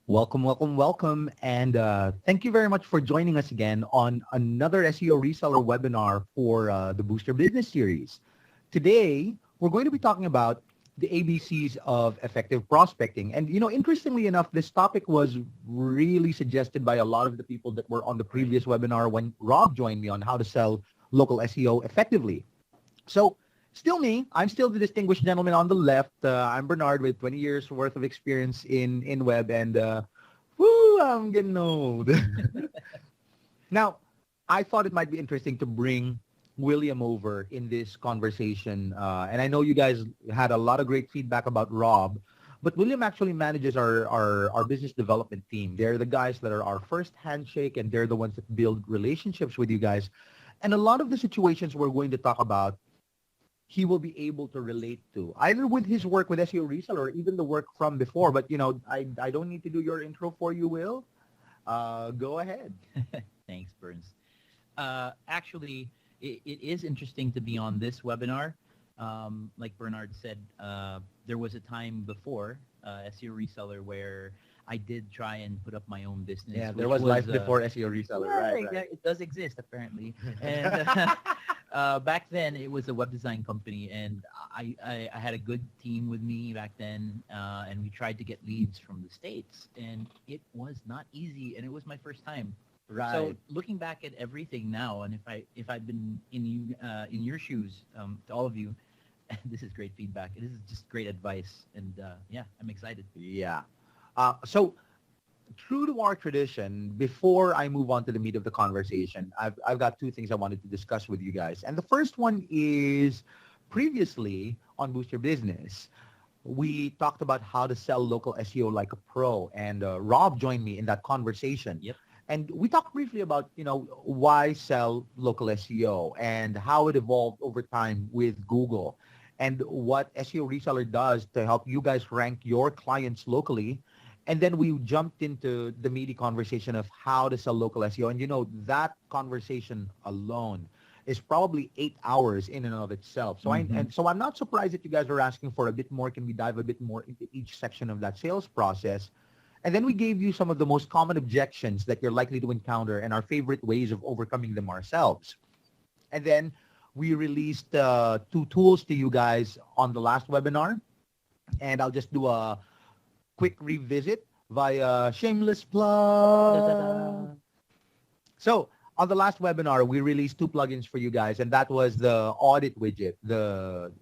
Welcome, welcome, welcome. And thank you very much for joining us again on another SEO reseller webinar for the Boost Your Business series. Today, we're going to be talking about the ABCs of effective prospecting. And, interestingly enough, this topic was really suggested by a lot of the people that were on the previous webinar when Rob joined me on how to sell local SEO effectively. So still me. I'm still the distinguished gentleman on the left. I'm Bernard with 20 years worth of experience in web, and I'm getting old. Now, I thought it might be interesting to bring William over in this conversation. And I know you guys had a lot of great feedback about Rob, but William actually manages our business development team. They're the guys that are our first handshake, and they're the ones that build relationships with you guys. And a lot of the situations we're going to talk about, he will be able to relate to, either with his work with SEO Reseller or even the work from before. But, I don't need to do your intro for you, Will. Go ahead. Thanks, Burns. Actually, it is interesting to be on this webinar. Like Bernard said, there was a time before SEO Reseller where I did try and put up my own business. Yeah, there was life before SEO Reseller, right? Yeah, it does exist, apparently. And back then, it was a web design company, and I had a good team with me back then, and we tried to get leads from the States, and it was not easy, and it was my first time. Right. So looking back at everything now, and if I'd been in your shoes, to all of you, this is great feedback. This is just great advice, and yeah, I'm excited. Yeah. So true to our tradition, before I move on to the meat of the conversation, I've got two things I wanted to discuss with you guys. And the first one is, previously on Boost Your Business, we talked about how to sell local SEO like a pro. And Rob joined me in that conversation. Yep. And we talked briefly about, why sell local SEO and how it evolved over time with Google and what SEO Reseller does to help you guys rank your clients locally. And then we jumped into the meaty conversation of how to sell local SEO. And that conversation alone is probably 8 hours in and of itself. So so I'm not surprised that you guys are asking for a bit more. Can we dive a bit more into each section of that sales process? And then we gave you some of the most common objections that you're likely to encounter and our favorite ways of overcoming them ourselves. And then we released 2 tools to you guys on the last webinar. And I'll just do a quick revisit via shameless plug. Da-da-da. So on the last webinar, we released 2 plugins for you guys, and that was the audit widget, the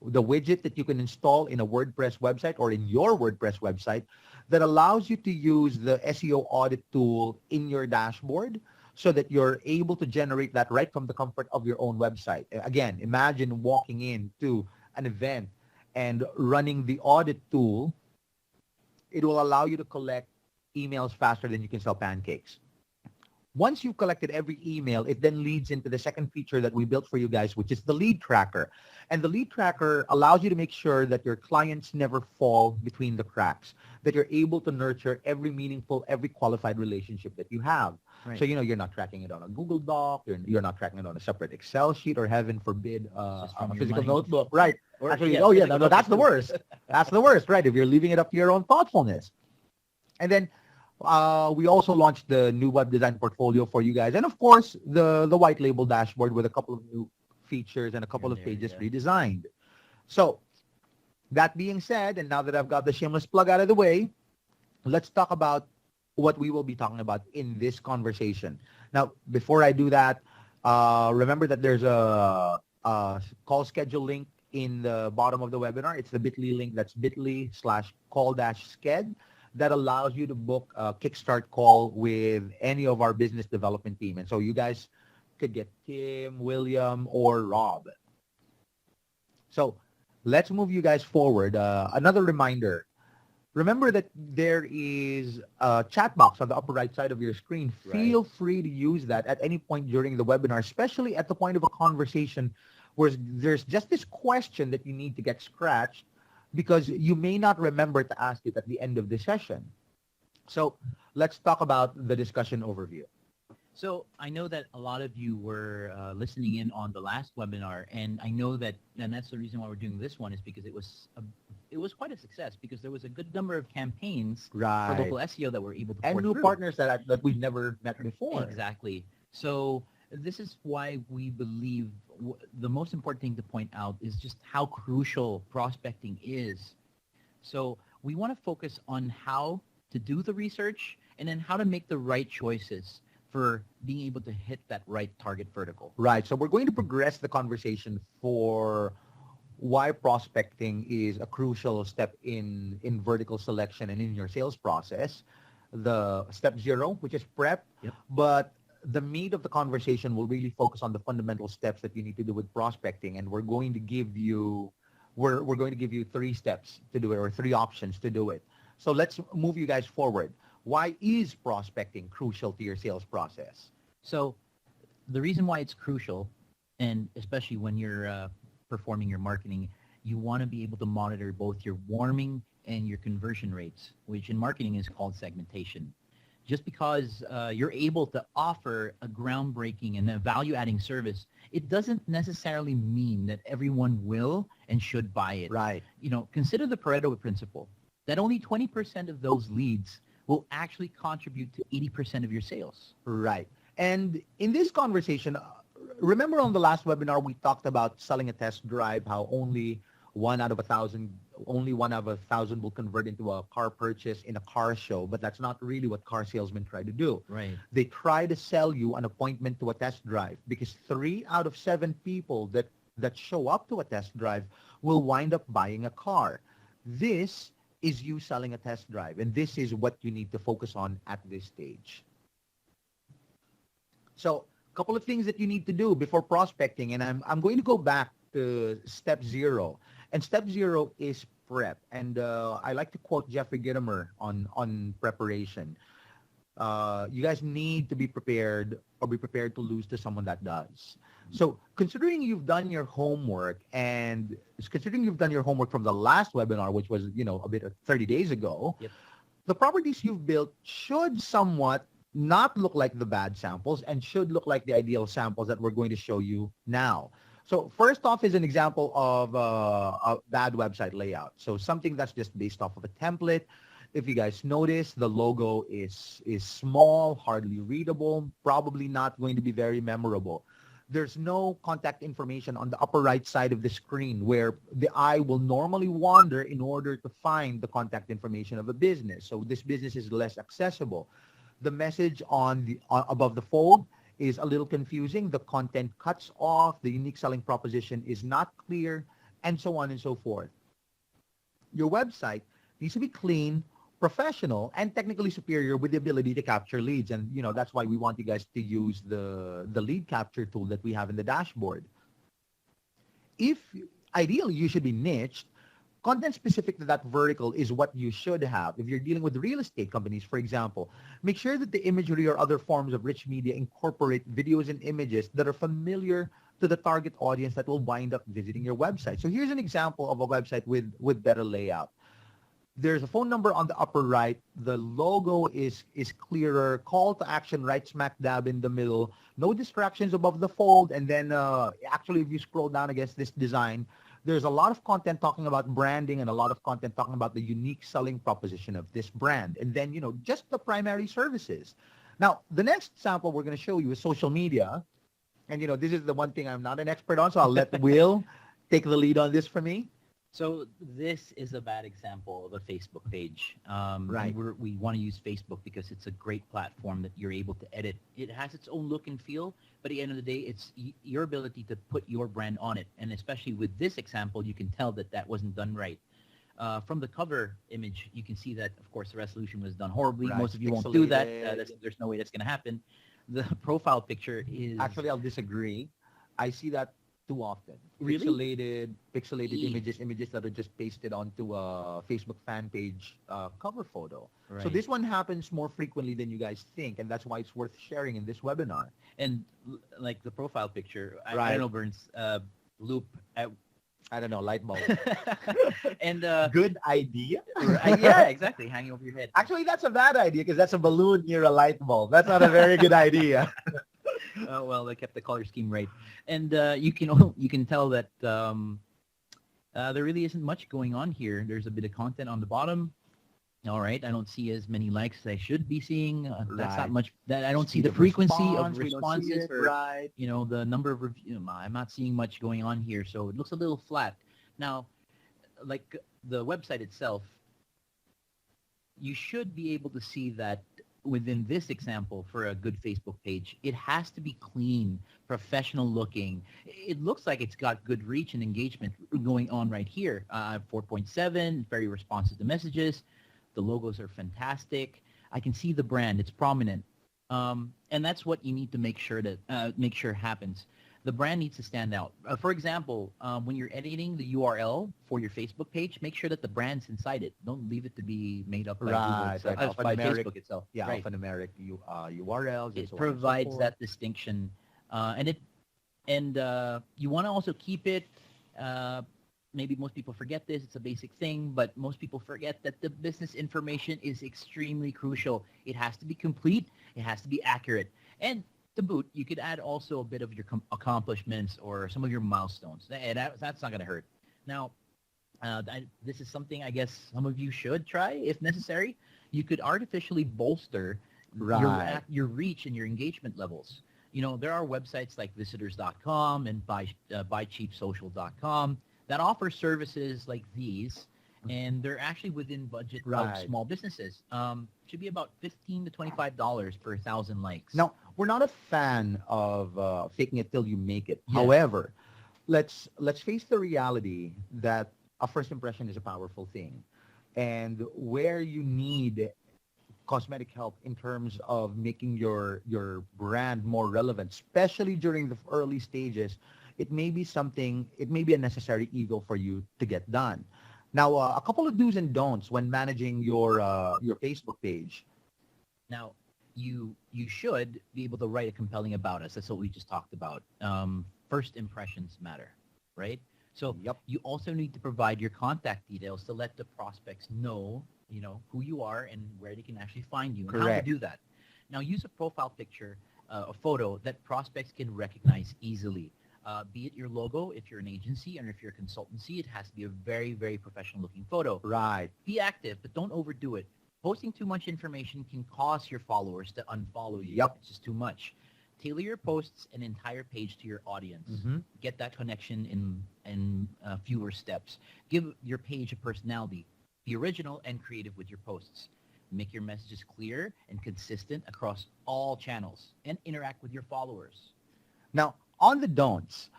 widget that you can install in a WordPress website or in your WordPress website that allows you to use the SEO audit tool in your dashboard so that you're able to generate that right from the comfort of your own website. Again, imagine walking into an event and running the audit tool. It will allow you to collect emails faster than you can sell pancakes. Once you've collected every email, it then leads into the second feature that we built for you guys, which is the lead tracker. And the lead tracker allows you to make sure that your clients never fall between the cracks, that you're able to nurture every meaningful, every qualified relationship that you have. Right. So, you're not tracking it on a Google Doc, you're not tracking it on a separate Excel sheet, or heaven forbid, Just from a your physical mind. notebook. Right. Or- Actually, yeah, no, physical that's the notebook. worst. That's the worst, right? If you're leaving it up to your own thoughtfulness. And then we also launched the new web design portfolio for you guys. And of course, the white label dashboard with a couple of new features and a couple of pages redesigned. So that being said, and now that I've got the shameless plug out of the way, let's talk about what we will be talking about in this conversation. Now, before I do that, remember that there's a call schedule link in the bottom of the webinar. It's the bit.ly link. That's bit.ly/call-sched. That allows you to book a Kickstart call with any of our business development team. And so you guys could get Tim, William, or Rob. So let's move you guys forward. Another reminder. Remember that there is a chat box on the upper right side of your screen. Feel free to use that at any point during the webinar, especially at the point of a conversation where there's just this question that you need to get scratched, because you may not remember to ask it at the end of the session. So let's talk about the discussion overview. So I know that a lot of you were listening in on the last webinar, and I know that, and that's the reason why we're doing this one, is because it was it was quite a success because there was a good number of campaigns for Right. local SEO that were able to And pour new through. partners that we've never met before. Exactly. So this is why we believe the most important thing to point out is just how crucial prospecting is. So we want to focus on how to do the research and then how to make the right choices for being able to hit that right target vertical. Right. So we're going to progress the conversation for why prospecting is a crucial step in vertical selection and in your sales process. The step 0, which is prep. Yep. But the meat of the conversation will really focus on the fundamental steps that you need to do with prospecting. And we're going to give you, we're going to give you 3 steps to do it, or 3 options to do it. So let's move you guys forward. Why is prospecting crucial to your sales process? So the reason why it's crucial, and especially when you're performing your marketing, you want to be able to monitor both your warming and your conversion rates, which in marketing is called segmentation. Just because you're able to offer a groundbreaking and a value-adding service, it doesn't necessarily mean that everyone will and should buy it. Right. Consider the Pareto principle, that only 20% of those leads will actually contribute to 80% of your sales. Right. And in this conversation, remember on the last webinar, we talked about selling a test drive, how only one out of 1,000 will convert into a car purchase in a car show, but that's not really what car salesmen try to do. Right. They try to sell you an appointment to a test drive, because 3 out of 7 people that show up to a test drive will wind up buying a car. This is you selling a test drive, and this is what you need to focus on at this stage. So a couple of things that you need to do before prospecting, and I'm going to go back to step 0. And step 0 is prep. And I like to quote Jeffrey Gitomer on preparation. You guys need to be prepared, or be prepared to lose to someone that does. So considering you've done your homework, and considering you've done your homework from the last webinar, which was, a bit of 30 days ago, Yep. the properties you've built should somewhat not look like the bad samples and should look like the ideal samples that we're going to show you now. So first off is an example of a bad website layout. So something that's just based off of a template. If you guys notice, the logo is small, hardly readable, probably not going to be very memorable. There's no contact information on the upper right side of the screen where the eye will normally wander in order to find the contact information of a business. So this business is less accessible. The message on the above the fold is a little confusing. The content cuts off. The unique selling proposition is not clear, and so on and so forth. Your website needs to be clean, professional, and technically superior with the ability to capture leads. And, that's why we want you guys to use the lead capture tool that we have in the dashboard. Ideally, you should be niched. Content specific to that vertical is what you should have. If you're dealing with real estate companies, for example, make sure that the imagery or other forms of rich media incorporate videos and images that are familiar to the target audience that will wind up visiting your website. So here's an example of a website with better layout. There's a phone number on the upper right. The logo is clearer. Call to action right smack dab in the middle. No distractions above the fold. And then actually, if you scroll down against this design, there's a lot of content talking about branding and a lot of content talking about the unique selling proposition of this brand. And then, just the primary services. Now, the next sample we're going to show you is social media. And, this is the one thing I'm not an expert on, so I'll let Will take the lead on this for me. So this is a bad example of a Facebook page. Right. And we want to use Facebook because it's a great platform that you're able to edit. It has its own look and feel, but at the end of the day, it's your ability to put your brand on it. And especially with this example, you can tell that wasn't done right. From the cover image, you can see that, of course, the resolution was done horribly. Right. Most of you won't do that. Pixelated. There's no way that's going to happen. The profile picture is... Actually, I'll disagree. I see that too often. Really? Pixelated images that are just pasted onto a Facebook fan page cover photo. Right. So this one happens more frequently than you guys think, and that's why it's worth sharing in this webinar. And like the profile picture, I Right. don't know, Burns, loop at I don't know, light bulb. and Good idea. yeah, exactly, hanging over your head. Actually, that's a bad idea because that's a balloon near a light bulb. That's not a very good idea. Well, they kept the color scheme right, and you can tell that There really isn't much going on here. There's a bit of content on the bottom. All right, I don't see as many likes as I should be seeing. That's not Right. much. That I don't see Speed the of frequency of response, we don't see responses it. or Right. the number of reviews. I'm not seeing much going on here, so it looks a little flat. Now, like the website itself, you should be able to see that within this example for a good Facebook page, it has to be clean, professional looking. It looks like it's got good reach and engagement going on right here. 4.7, very responsive to messages. The logos are fantastic. I can see the brand; it's prominent, and that's what you need to make sure happens. The brand needs to stand out. For example, when you're editing the URL for your Facebook page, make sure that the brand's inside it. Don't leave it to be made up by Google Right. itself, Right. by Alphanumeric. Facebook itself. Yeah. Right. Alphanumeric URLs and It so on and so provides forth. that distinction, and you want to also keep it. Uh, Maybe most people forget this. It's a basic thing, but most people forget that the business information is extremely crucial. It has to be complete. It has to be accurate. And to boot, you could add also a bit of your accomplishments or some of your milestones. That's not going to hurt. Now, this is something I guess some of you should try if necessary. You could artificially bolster Right. your reach and your engagement levels. There are websites like visitors.com and buycheapsocial.com that offer services like these, and they're actually within budget of Right. small businesses. Should be about $15 to $25 per 1,000 likes. Now, we're not a fan of faking it till you make it. Yes. However, let's face the reality that a first impression is a powerful thing, and where you need cosmetic help in terms of making your brand more relevant, especially during the early stages, it may be a necessary evil for you to get done. Now, a couple of do's and don'ts when managing your Facebook page. Now, you should be able to write a compelling about us. That's what we just talked about. First impressions matter, right? So Yep. you also need to provide your contact details to let the prospects know, who you are and where they can actually find you and how to Correct. do that. Now, use a profile picture, a photo that prospects can recognize easily. Be it your logo, if you're an agency, and if you're a consultancy, it has to be a very, very professional looking photo. Right. Be active, but don't overdo it. Posting too much information can cause your followers to unfollow you. Yep. It's just too much. Tailor your posts an entire page to your audience. Mm-hmm. Get that connection in fewer steps. Give your page a personality. Be original and creative with your posts. Make your messages clear and consistent across all channels and interact with your followers. Now, on the don'ts,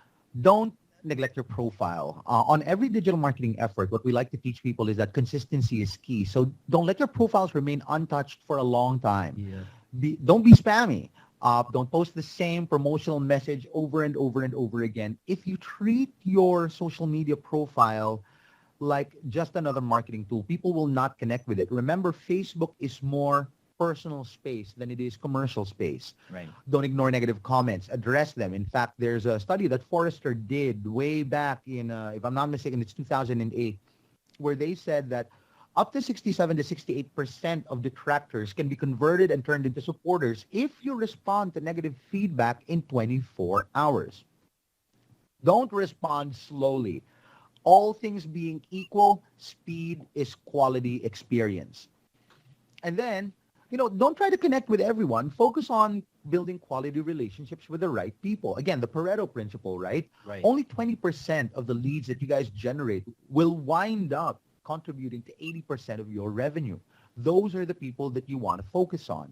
don't neglect your profile. On every digital marketing effort, what we like to teach people is that consistency is key. So don't let your profiles remain untouched for a long time. Don't be spammy. Don't post the same promotional message over and over and over again. If you treat your social media profile like just another marketing tool, people will not connect with it. Remember, Facebook is more personal space than it is commercial space. Right. Don't ignore negative comments. Address them. In fact, there's a study that Forrester did way back in, if I'm not mistaken, it's 2008, where they said that up to 67 to 68% of detractors can be converted and turned into supporters if you respond to negative feedback in 24 hours. Don't respond slowly. All things being equal, speed is quality experience. And then, don't try to connect with everyone. Focus on building quality relationships with the right people. Again, the Pareto principle, right? Right. Only 20% of the leads that you guys generate will wind up contributing to 80% of your revenue. Those are the people that you want to focus on.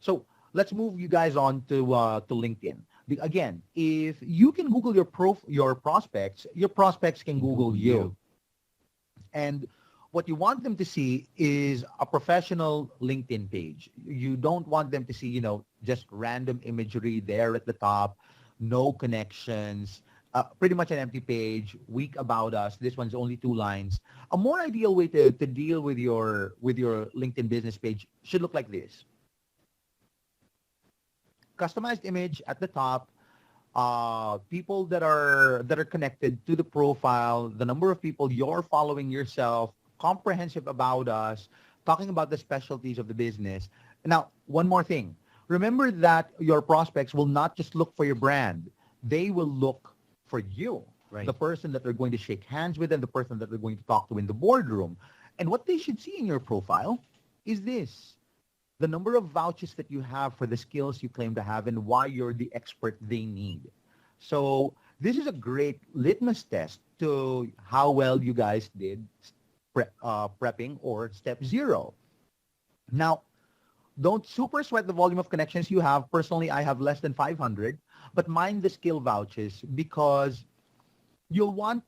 So let's move you guys on to LinkedIn. Again, if you can Google your prospects can Google you. And what you want them to see is a professional LinkedIn page. You don't want them to see, just random imagery there at the top, no connections, pretty much an empty page, weak about us. This one's only 2 lines. A more ideal way to deal with your LinkedIn business page should look like this. Customized image at the top, people that are connected to the profile, the number of people you're following yourself, comprehensive about us, talking about the specialties of the business. Now, one more thing. Remember that your prospects will not just look for your brand. They will look for you. Right. the person that they're going to shake hands with, and the person that they're going to talk to in the boardroom. And what they should see in your profile is this: the number of vouchers that you have for the skills you claim to have and why you're the expert they need. So this is a great litmus test to how well you guys did prepping or step zero. Now, don't super sweat the volume of connections you have. Personally, I have less than 500, but mind the skill vouchers because you'll want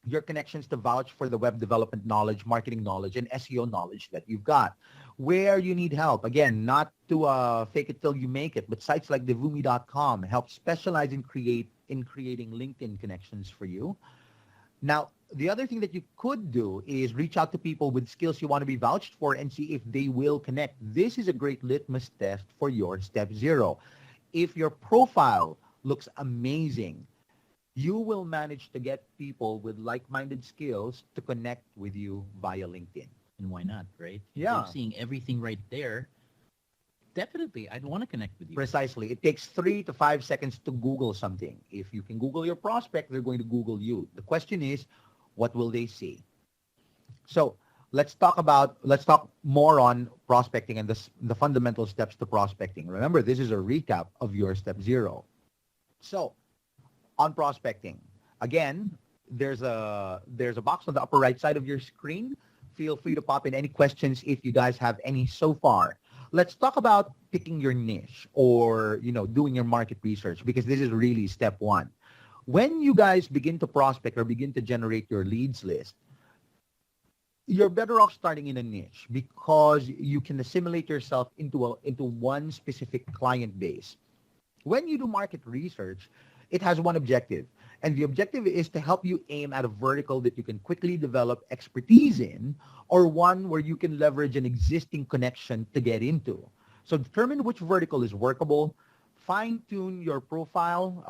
your connections to vouch for the web development knowledge, marketing knowledge, and SEO knowledge that you've got. Where you need help, again, not to fake it till you make it, but sites like devumi.com help specialize in creating LinkedIn connections for you. Now, the other thing that you could do is reach out to people with skills you want to be vouched for and see if they will connect. This is a great litmus test for your step zero. If your profile looks amazing, you will manage to get people with like-minded skills to connect with you via LinkedIn. And why not, right? If Yeah. they're seeing everything right there, definitely, I'd want to connect with you. Precisely. It takes 3 to 5 seconds to Google something. If you can Google your prospect, they're going to Google you. The question is, what will they see? So let's talk more on prospecting and the fundamental steps to prospecting. Remember, this is a recap of your step zero. So on prospecting, again, there's a box on the upper right side of your screen. Feel free to pop in any questions if you guys have any so far. Let's talk about picking your niche or, doing your market research, because this is really step one. When you guys begin to prospect or begin to generate your leads list, you're better off starting in a niche because you can assimilate yourself into one specific client base. When you do market research, it has one objective. And the objective is to help you aim at a vertical that you can quickly develop expertise in, or one where you can leverage an existing connection to get into. So determine which vertical is workable, fine-tune your profile,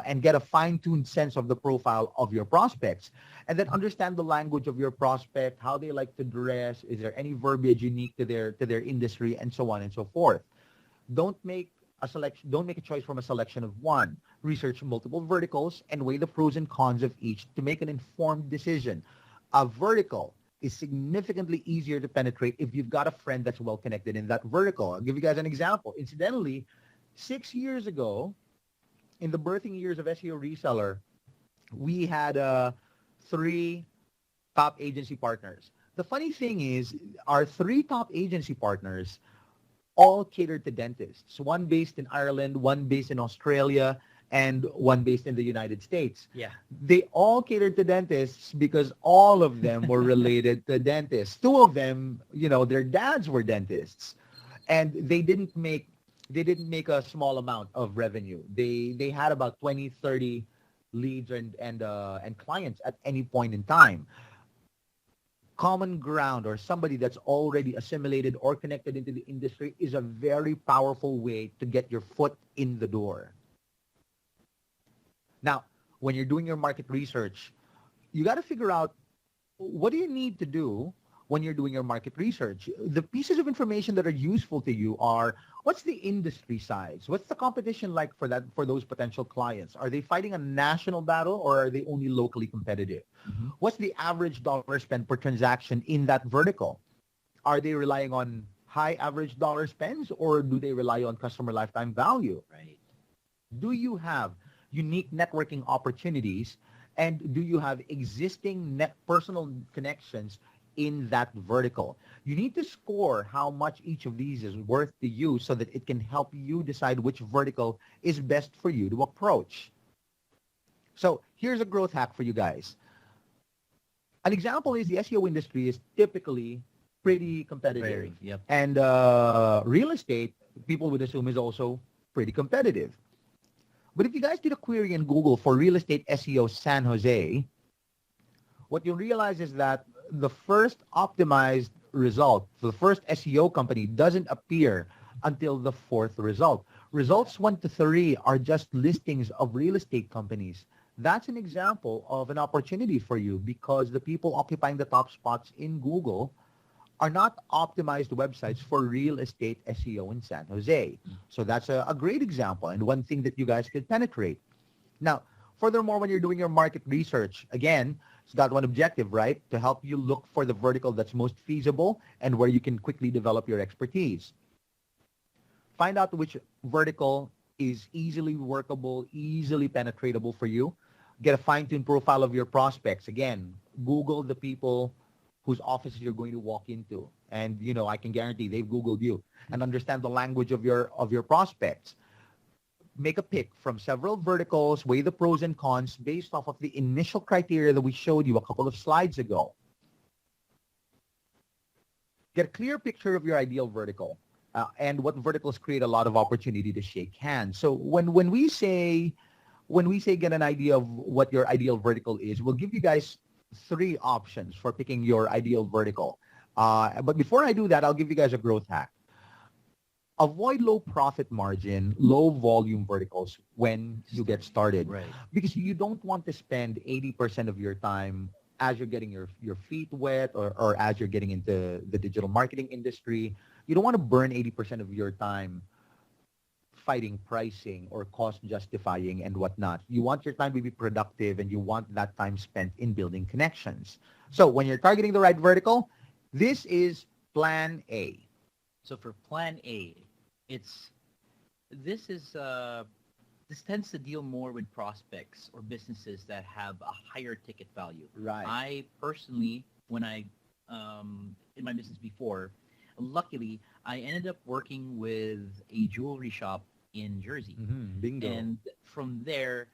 and get a fine-tuned sense of the profile of your prospects. And then understand the language of your prospect, how they like to dress, is there any verbiage unique to their industry, and so on and so forth. Don't make a choice from a selection of one. Research multiple verticals and weigh the pros and cons of each to make an informed decision. A vertical is significantly easier to penetrate if you've got a friend that's well connected in that vertical. I'll give you guys an example. Incidentally, 6 years ago, in the birthing years of SEO Reseller, we had 3 top agency partners. The funny thing is, our 3 top agency partners all catered to dentists. One based in Ireland, one based in Australia, and one based in the United States. Yeah. They all catered to dentists because all of them were related to dentists. 2 of them, their dads were dentists, and they didn't make a small amount of revenue. They had about 20, 30 leads and clients at any point in time. Common ground, or somebody that's already assimilated or connected into the industry, is a very powerful way to get your foot in the door. Now, when you're doing your market research, you got to figure out, what do you need to do when you're doing your market research? The pieces of information that are useful to you are, what's the industry size? What's the competition like for those potential clients? Are they fighting a national battle, or are they only locally competitive? Mm-hmm. What's the average dollar spent per transaction in that vertical? Are they relying on high average dollar spends, or do they rely on customer lifetime value? Right. Do you have unique networking opportunities, and do you have existing personal connections in that vertical? You need to score how much each of these is worth to you so that it can help you decide which vertical is best for you to approach. So here's a growth hack for you guys. An example is the SEO industry is typically pretty competitive. Very, yep. And real estate, people would assume, is also pretty competitive. But if you guys did a query in Google for real estate SEO San Jose, what you'll realize is that the first optimized result, the first SEO company, doesn't appear until the 4th result. Results 1 to 3 are just listings of real estate companies. That's an example of an opportunity for you, because the people occupying the top spots in Google are not optimized websites for real estate SEO in San Jose. So that's a great example, and one thing that you guys could penetrate. Now, Furthermore, when you're doing your market research, again, it's got one objective, right? To help you look for the vertical that's most feasible and where you can quickly develop your expertise. Find out which vertical is easily workable, easily penetratable for you. Get a fine-tuned profile of your prospects. Again, Google the people whose offices you're going to walk into. And, I can guarantee they've Googled you, and understand the language of your prospects. Make a pick from several verticals, weigh the pros and cons based off of the initial criteria that we showed you a couple of slides ago. Get a clear picture of your ideal vertical. And what verticals create a lot of opportunity to shake hands. So when we say get an idea of what your ideal vertical is, we'll give you guys 3 options for picking your ideal vertical. But before I do that, I'll give you guys a growth hack. Avoid low profit margin, low volume verticals when you get started. Right. Because you don't want to spend 80% of your time as you're getting your feet wet, or as you're getting into the digital marketing industry. You don't want to burn 80% of your time fighting pricing or cost justifying and whatnot. You want your time to be productive, and you want that time spent in building connections. So when you're targeting the right vertical, this is plan A. So for plan A, this tends to deal more with prospects or businesses that have a higher ticket value. Right. I personally, when I in my business before, luckily I ended up working with a jewelry shop in Jersey. Mm-hmm. Bingo. And from there,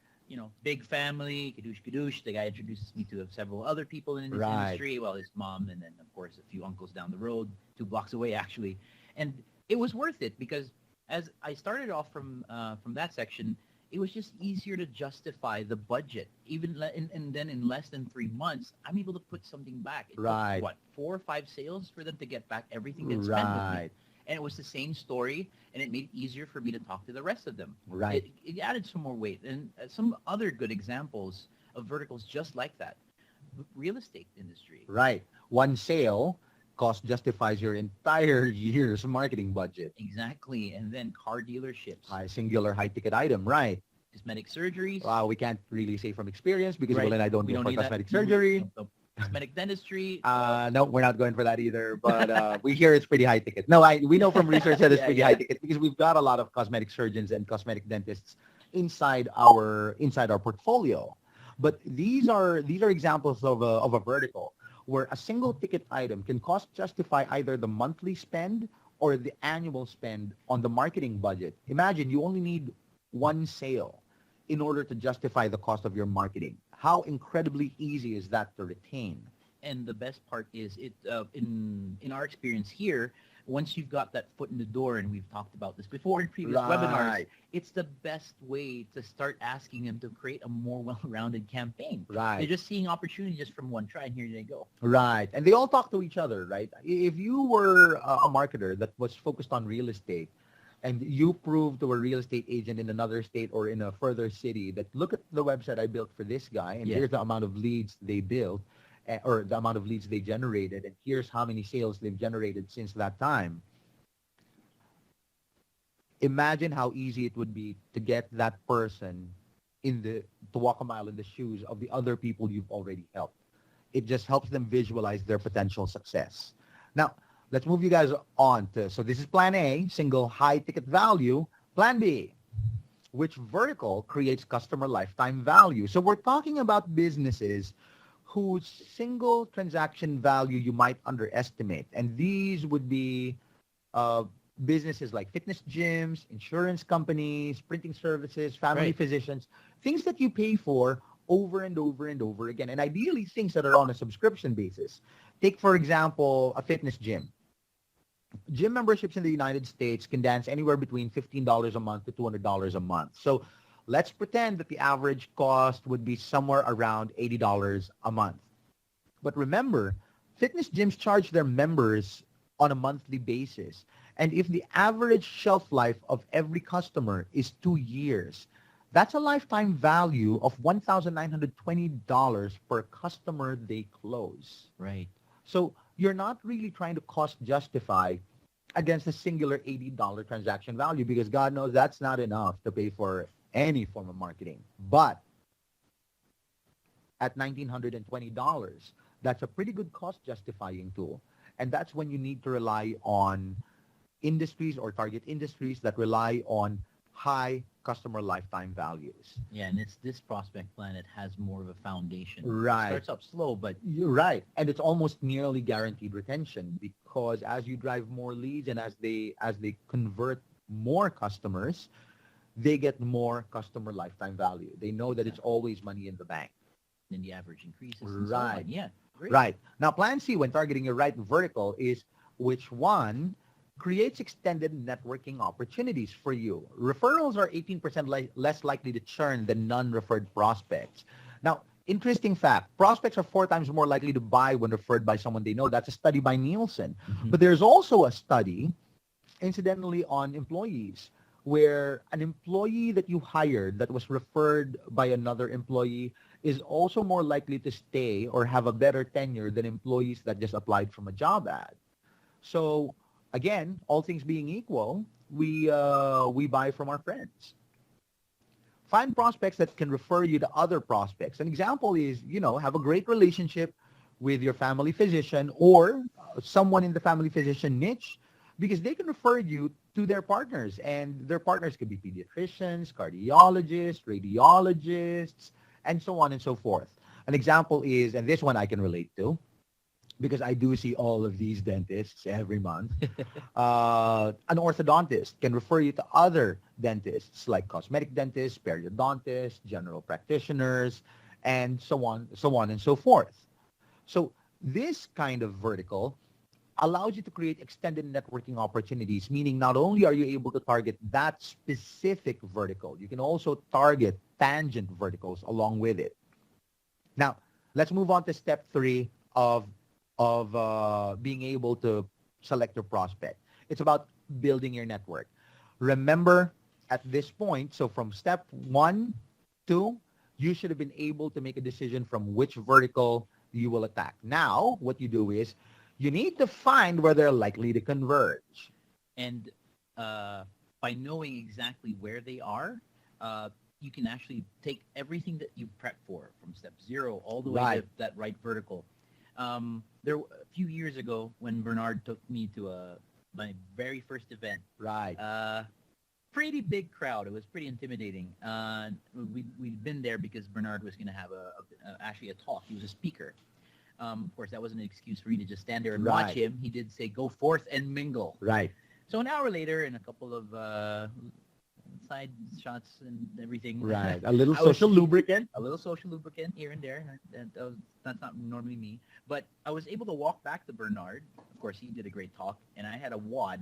big family, kadoosh kadoosh. The guy introduces me to several other people in this industry. Well, his mom, and then of course a few uncles down the road, 2 blocks away actually. And it was worth it because as I started off from that section, it was just easier to justify the budget. And then in less than 3 months, I'm able to put something back. It Right. took, what, 4 or 5 sales for them to get back everything they spent with me. Right. And it was the same story, and it made it easier for me to talk to the rest of them. Right. It added some more weight. And some other good examples of verticals just like that. Real estate industry. Right. One sale cost justifies your entire year's marketing budget. Exactly. And then car dealerships. Singular high ticket item. Right. Cosmetic surgeries. We can't really say from experience because Right. Will and I don't We go don't for need cosmetic that. surgery. Cosmetic dentistry. No, we're not going for that either. But we hear it's pretty high ticket. No, we know from research that it's Yeah, pretty yeah. high ticket because we've got a lot of cosmetic surgeons and cosmetic dentists inside our portfolio. But these are examples of a vertical where a single ticket item can cost justify either the monthly spend or the annual spend on the marketing budget. Imagine you only need one sale in order to justify the cost of your marketing. How incredibly easy is that to retain? And the best part is in our experience here, once you've got that foot in the door, and we've talked about this before in previous webinars, Right. it's the best way to start asking them to create a more well-rounded campaign. Right. They're just seeing opportunity just from one try, and here they go. Right. And they all talk to each other, right? If you were a marketer that was focused on real estate and you proved to a real estate agent in another state or in a further city that look at the website I built for this guy, and Yeah. here's the amount of leads they built, or the amount of leads they generated, and here's how many sales they've generated since that time. Imagine how easy it would be to get that person to walk a mile in the shoes of the other people you've already helped. It just helps them visualize their potential success. Now, let's move you guys on to, so this is plan A, single high ticket value. Plan B, which vertical creates customer lifetime value? So we're talking about businesses whose single transaction value you might underestimate. And these would be businesses like fitness gyms, insurance companies, printing services, family Right. physicians, things that you pay for over and over and over again. And ideally things that are on a subscription basis. Take, for example, a fitness gym. Gym memberships in the United States can dance anywhere between $15 a month to $200 a month. So let's pretend that the average cost would be somewhere around $80 a month. But remember, fitness gyms charge their members on a monthly basis. And if the average shelf life of every customer is 2 years, that's a lifetime value of $1,920 per customer they close. Right. So you're not really trying to cost justify against a singular $80 transaction value because God knows that's not enough to pay for any form of marketing. But at $1,920. That's a pretty good cost justifying tool. And that's when you need to rely on industries or target industries that rely on high customer lifetime values. Yeah, and it's this prospect plan that has more of a foundation. Right. It starts up slow, but You're right. And it's almost nearly guaranteed retention because as you drive more leads and as they convert more customers, they get more customer lifetime value. They know that it's always money in the bank. then the average increases. And so on. Right. Yeah, great. Right. Now, plan C when targeting your right vertical is which one creates extended networking opportunities for you. Referrals are 18% less likely to churn than non-referred prospects. Now, interesting fact, prospects are 4 times more likely to buy when referred by someone they know. That's a study by Nielsen. Mhm. But there's also a study, incidentally, on employees where an employee that you hired that was referred by another employee is also more likely to stay or have a better tenure than employees that just applied from a job ad. So again, all things being equal, we buy from our friends. Find prospects that can refer you to other prospects. An example is, have a great relationship with your family physician or someone in the family physician niche because they can refer you to their partners, and their partners could be pediatricians, cardiologists, radiologists, and so on and so forth. An example is, and this one I can relate to, because I do see all of these dentists every month. An orthodontist can refer you to other dentists like cosmetic dentists, periodontists, general practitioners, and so on and so forth. So this kind of vertical allows you to create extended networking opportunities, meaning not only are you able to target that specific vertical, you can also target tangent verticals along with it. Now, let's move on to step 3 of being able to select your prospect. It's about building your network. Remember, at this point, so from step 1, 2, you should have been able to make a decision from which vertical you will attack. Now, what you do is you need to find where they're likely to converge. And by knowing exactly where they are, you can actually take everything that you prep for from step 0 all the way Right. to that right vertical. There a few years ago when Bernard took me to my very first event, Right. pretty big crowd. It was pretty intimidating. We'd been there because Bernard was going to have actually a talk. He was a speaker. Of course, that wasn't an excuse for me to just stand there and watch Right. him. He did say, "Go forth and mingle." Right. So an hour later, and a couple of side shots and everything. Right. A little I was social lubricant. A little social lubricant here and there. That's not normally me. But I was able to walk back to Bernard. Of course, he did a great talk, and I had a wad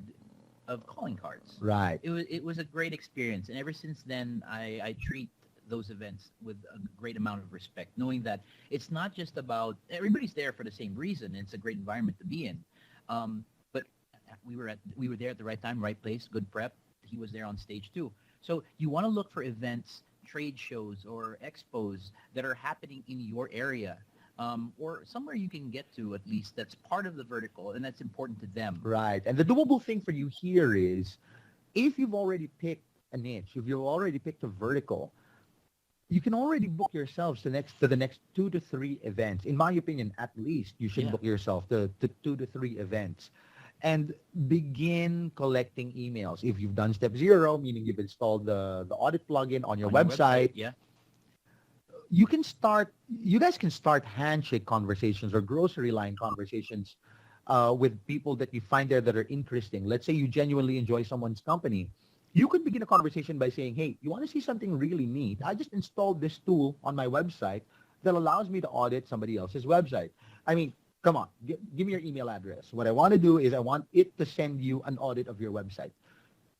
of calling cards. Right. It was a great experience, and ever since then, I treat those events with a great amount of respect, knowing that it's not just about everybody's there for the same reason. It's a great environment to be in, but we were there at the right time, right place, good prep. He was there on stage too. So you want to look for events, trade shows, or expos that are happening in your area, or somewhere you can get to at least that's part of the vertical and that's important to them. Right. And the doable thing for you here is if you've already picked a niche, if you've already picked a vertical, you can already book yourselves to the next 2 to 3 events. In my opinion, at least you should Yeah. book yourself to 2 to 3 events and begin collecting emails. If you've done step 0, meaning you've installed the audit plugin on your website, Yeah. you guys can start handshake conversations or grocery line conversations with people that you find there that are interesting. Let's say you genuinely enjoy someone's company. You could begin a conversation by saying, hey, you want to see something really neat? I just installed this tool on my website that allows me to audit somebody else's website. I mean, come on, give me your email address. What I want to do is I want it to send you an audit of your website.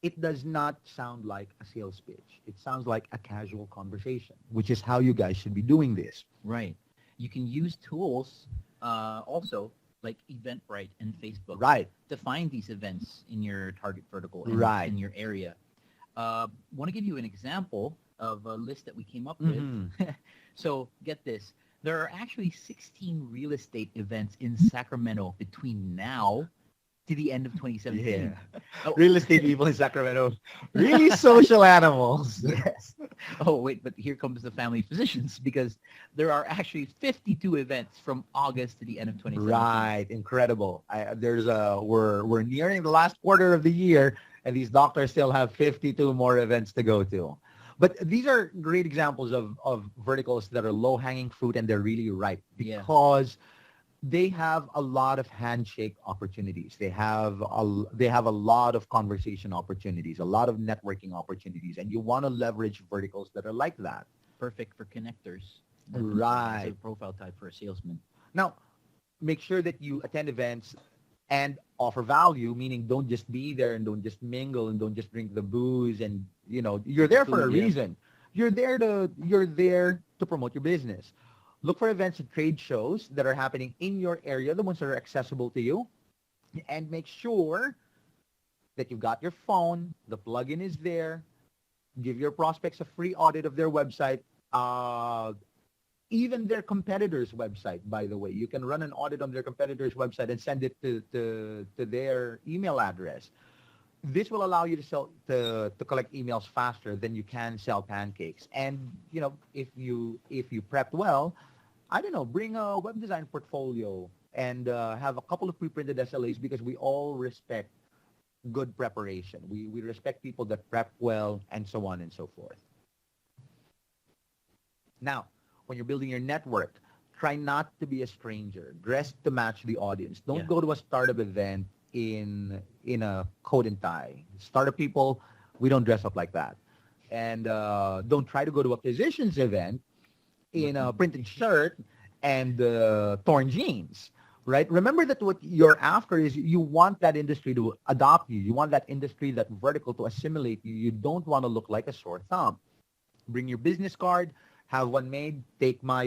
It does not sound like a sales pitch. It sounds like a casual conversation, which is how you guys should be doing this. Right. You can use tools also like Eventbrite and Facebook Right. to find these events in your target vertical and Right. in your area. Want to give you an example of a list that we came up with. Mhm. So get this. There are actually 16 real estate events in Sacramento between now to the end of 2017. Yeah. Oh, Real estate people in Sacramento, really social animals. Yes. Oh, wait, but here comes the family physicians because there are actually 52 events from August to the end of 2017. Right, incredible. We're nearing the last quarter of the year, and these doctors still have 52 more events to go to. But these are great examples of verticals that are low hanging fruit, and they're really ripe Yeah. because they have a lot of handshake opportunities. They have a lot of conversation opportunities, a lot of networking opportunities, and you want to leverage verticals that are like that. Perfect for connectors. That's a Right. profile type for a salesman. Now, make sure that you attend events and offer value, meaning don't just be there and don't just mingle and don't just drink the booze, and you're there for a Food, yeah. reason. You're there to promote your business. Look for events and trade shows that are happening in your area, the ones that are accessible to you, and make sure that you've got your phone, the plugin is there. Give your prospects a free audit of their website. Even their competitors' website, by the way. You can run an audit on their competitors' website and send it to their email address. This will allow you to collect emails faster than you can sell pancakes. And if you prepped well, I don't know, bring a web design portfolio and have a couple of pre-printed SLAs, because we all respect good preparation. We respect people that prep well, and so on and so forth. Now, when you're building your network, try not to be a stranger. Dress to match the audience. Don't Yeah. go to a startup event in a coat and tie. Startup people, we don't dress up like that. And don't try to go to a physician's event in a printed shirt and torn jeans, right? Remember that what you're after is you want that industry to adopt you. You want that industry, that vertical, to assimilate you. You don't want to look like a sore thumb. Bring your business card, have one made. Take my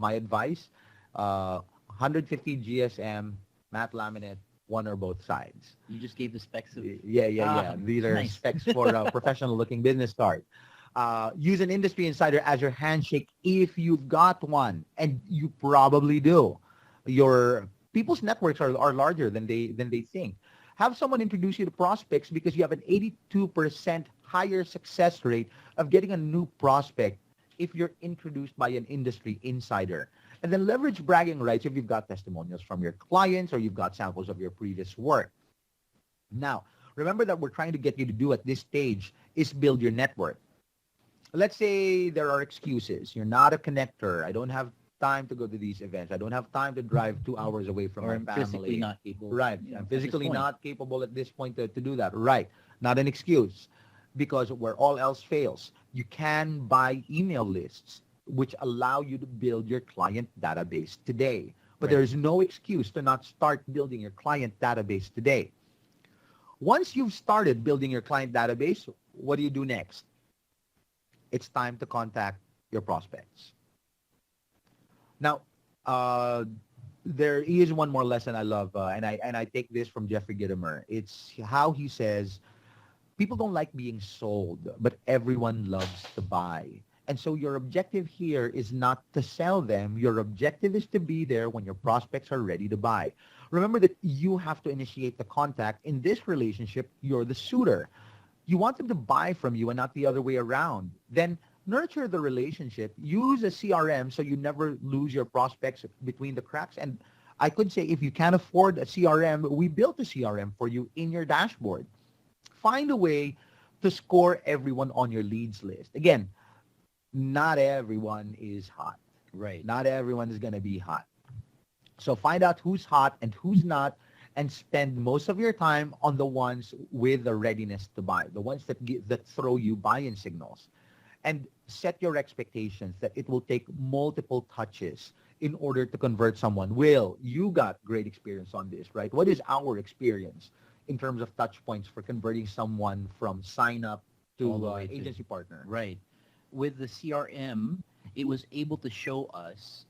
advice. 150 GSM, matte laminate, one or both sides. You just gave the specs of Yeah. These are nice. specs for a professional looking business card. Use an industry insider as your handshake if you've got one, and you probably do. Your people's networks are larger than they think. Have someone introduce you to prospects, because you have an 82% higher success rate of getting a new prospect if you're introduced by an industry insider. And then leverage bragging rights if you've got testimonials from your clients or you've got samples of your previous work. Now, remember that we're trying to get you to do at this stage is build your network. Let's say there are excuses. You're not a connector. I don't have time to go to these events. I don't have time to drive 2 hours away from or my I'm family. physically not capable. Right. you know, I'm at this physically point. not capable at this point to do that. Right. Not an excuse, because where all else fails, you can buy email lists which allow you to build your client database today. But Right. there is no excuse to not start building your client database today. Once you've started building your client database, what do you do next? It's time to contact your prospects. Now, there is one more lesson I love, and I take this from Jeffrey Gitomer. It's how he says, people don't like being sold, but everyone loves to buy. And so your objective here is not to sell them. Your objective is to be there when your prospects are ready to buy. Remember that you have to initiate the contact. In this relationship, you're the suitor. You want them to buy from you and not the other way around. Then nurture the relationship. Use a CRM so you never lose your prospects between the cracks. And I could say, if you can't afford a CRM, we built a CRM for you in your dashboard. Find a way to score everyone on your leads list. Again, not everyone is hot. Right. Not everyone is going to be hot. So find out who's hot and who's not, and spend most of your time on the ones with the readiness to buy, the ones that throw you buy-in signals. And set your expectations that it will take multiple touches in order to convert someone. Will, you got great experience on this, right? What is our experience in terms of touch points for converting someone from sign up All the to way to- agency partner? Right. With the CRM, it was able to show us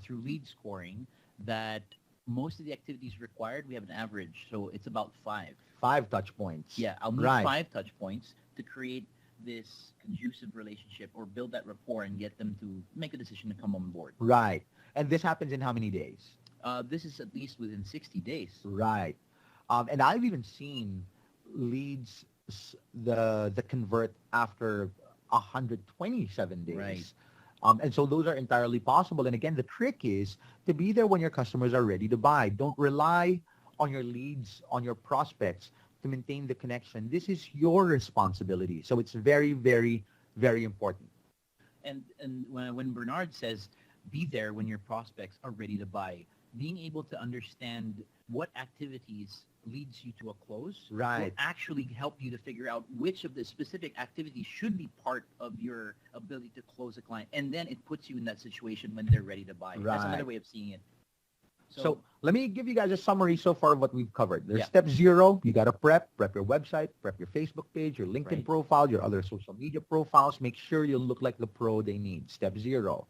through lead scoring that most of the activities required, we have an average. So it's about 5. 5 touch points. Yeah, I'll need Right. 5 touch points to create this conducive relationship or build that rapport and get them to make a decision to come on board. Right. And this happens in how many days? This is at least within 60 days. Right. And I've even seen leads the convert after 127 days. Right. And so those are entirely possible. And again, the trick is to be there when your customers are ready to buy. Don't rely on your leads, on your prospects to maintain the connection. This is your responsibility. So it's very, very, very important. And when Bernard says, be there when your prospects are ready to buy, being able to understand what activities leads you to a close will Right. actually help you to figure out which of the specific activities should be part of your ability to close a client. And then it puts you in that situation when they're ready to buy. That's another Right. way of seeing it. So let me give you guys a summary so far of what we've covered. There's Yeah. step 0. You got to prep your website, prep your Facebook page, your LinkedIn Right. profile, your other social media profiles. Make sure you look like the pro they need. Step 0.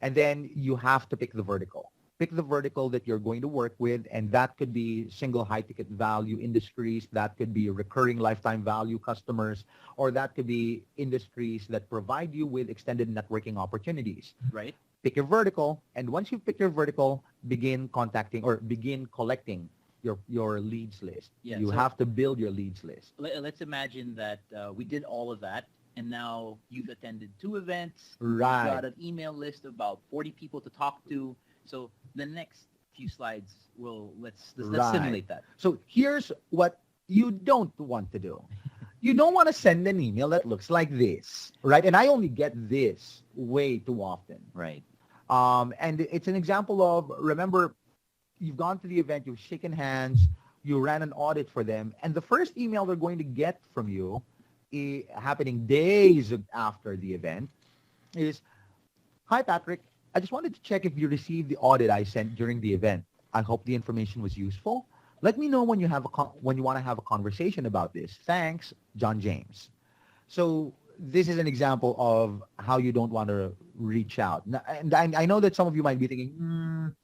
And then you have to pick the vertical. Pick the vertical that you're going to work with, and that could be single high-ticket value industries, that could be recurring lifetime value customers, or that could be industries that provide you with extended networking opportunities. right? Pick your vertical, and once you pick your vertical, begin contacting or begin collecting your leads list. Yeah, You so- have to build your leads list. Let's imagine that we did all of that, and now you've attended 2 events. Right. You've got an email list of about 40 people to talk to. So the next few slides let's Right. simulate that. So here's what you don't want to do. You don't want to send an email that looks like this, right? And I only get this way too often. Right. And it's an example of, remember, you've gone to the event, you've shaken hands, you ran an audit for them, and the first email they're going to get from you, happening days after the event, is, "Hi, Patrick. I just wanted to check if you received the audit I sent during the event. I hope the information was useful. Let me know when you when you want to have a conversation about this. Thanks, John James." So this is an example of how you don't want to reach out. And I know that some of you might be thinking,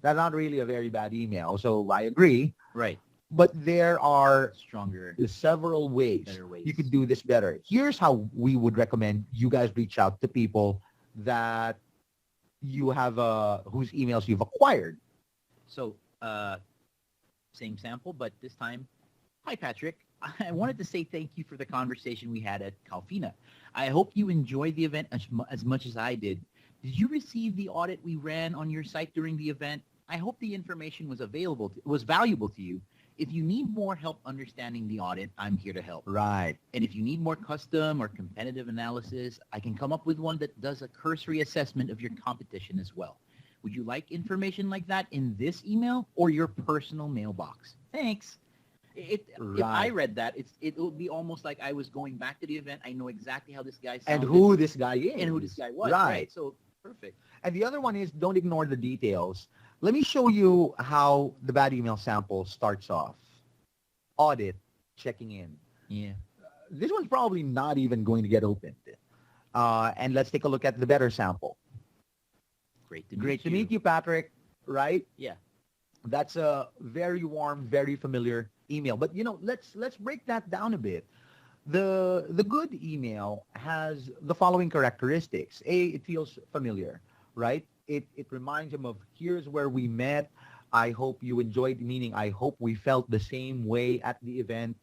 that's not really a very bad email. So I agree. Right. But there are Stronger, several ways better ways. you could do this better. Here's how we would recommend you guys reach out to people that you have whose emails you've acquired. So, same sample, but this time, hi, Patrick. I wanted to say thank you for the conversation we had at Calfina. I hope you enjoyed the event as much as I did. Did you receive the audit we ran on your site during the event? I hope the information was valuable to you. If you need more help understanding the audit, I'm here to help. Right. And if you need more custom or competitive analysis, I can come up with one that does a cursory assessment of your competition as well. Would you like information like that in this email or your personal mailbox? Thanks. If I Right. read that, it would be almost like I was going back to the event. I know exactly how this guy And sounded who this guy is. and who this guy was. Right. So perfect. And the other one is, don't ignore the details. Let me show you how the bad email sample starts off. Audit, checking in. Yeah. This one's probably not even going to get opened. And let's take a look at the better sample. Great to meet you, Patrick. Right? Yeah. That's a very warm, very familiar email. But let's break that down a bit. The good email has the following characteristics. A, it feels familiar, right? It reminds him of, here's where we met. I hope you enjoyed, meaning I hope we felt the same way at the event.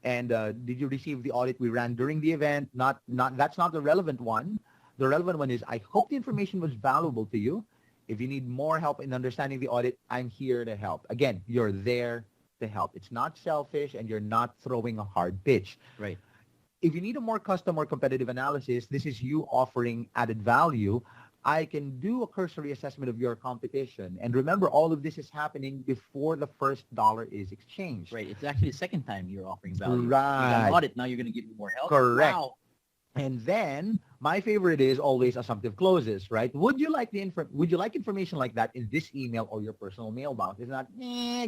And did you receive the audit we ran during the event? That's not the relevant one. The relevant one is, I hope the information was valuable to you. If you need more help in understanding the audit, I'm here to help. Again, you're there to help. It's not selfish, and you're not throwing a hard pitch. Right. If you need a more custom or competitive analysis, this is you offering added value. I can do a cursory assessment of your competition. And remember, all of this is happening before the first dollar is exchanged. Right. It's actually the second time you're offering value. Right. You got an audit. Now you're going to give me more help. Correct. Wow. And then my favorite is always assumptive closes, right? Would you like information like that in this email or your personal mailbox? It's not,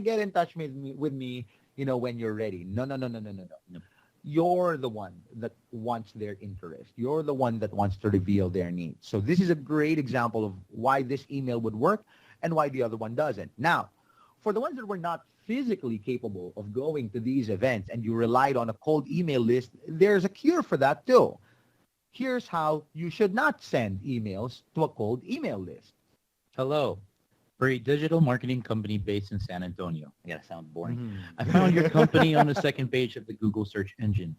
get in touch with me, when you're ready. No. You're the one that wants their interest. You're the one that wants to reveal their needs. So this is a great example of why this email would work and why the other one doesn't. Now, for the ones that were not physically capable of going to these events and you relied on a cold email list, there's a cure for that too. Here's how you should not send emails to a cold email list. Hello. For a digital marketing company based in San Antonio. I gotta sound boring. Mhm. I found your company on the second page of the Google search engine.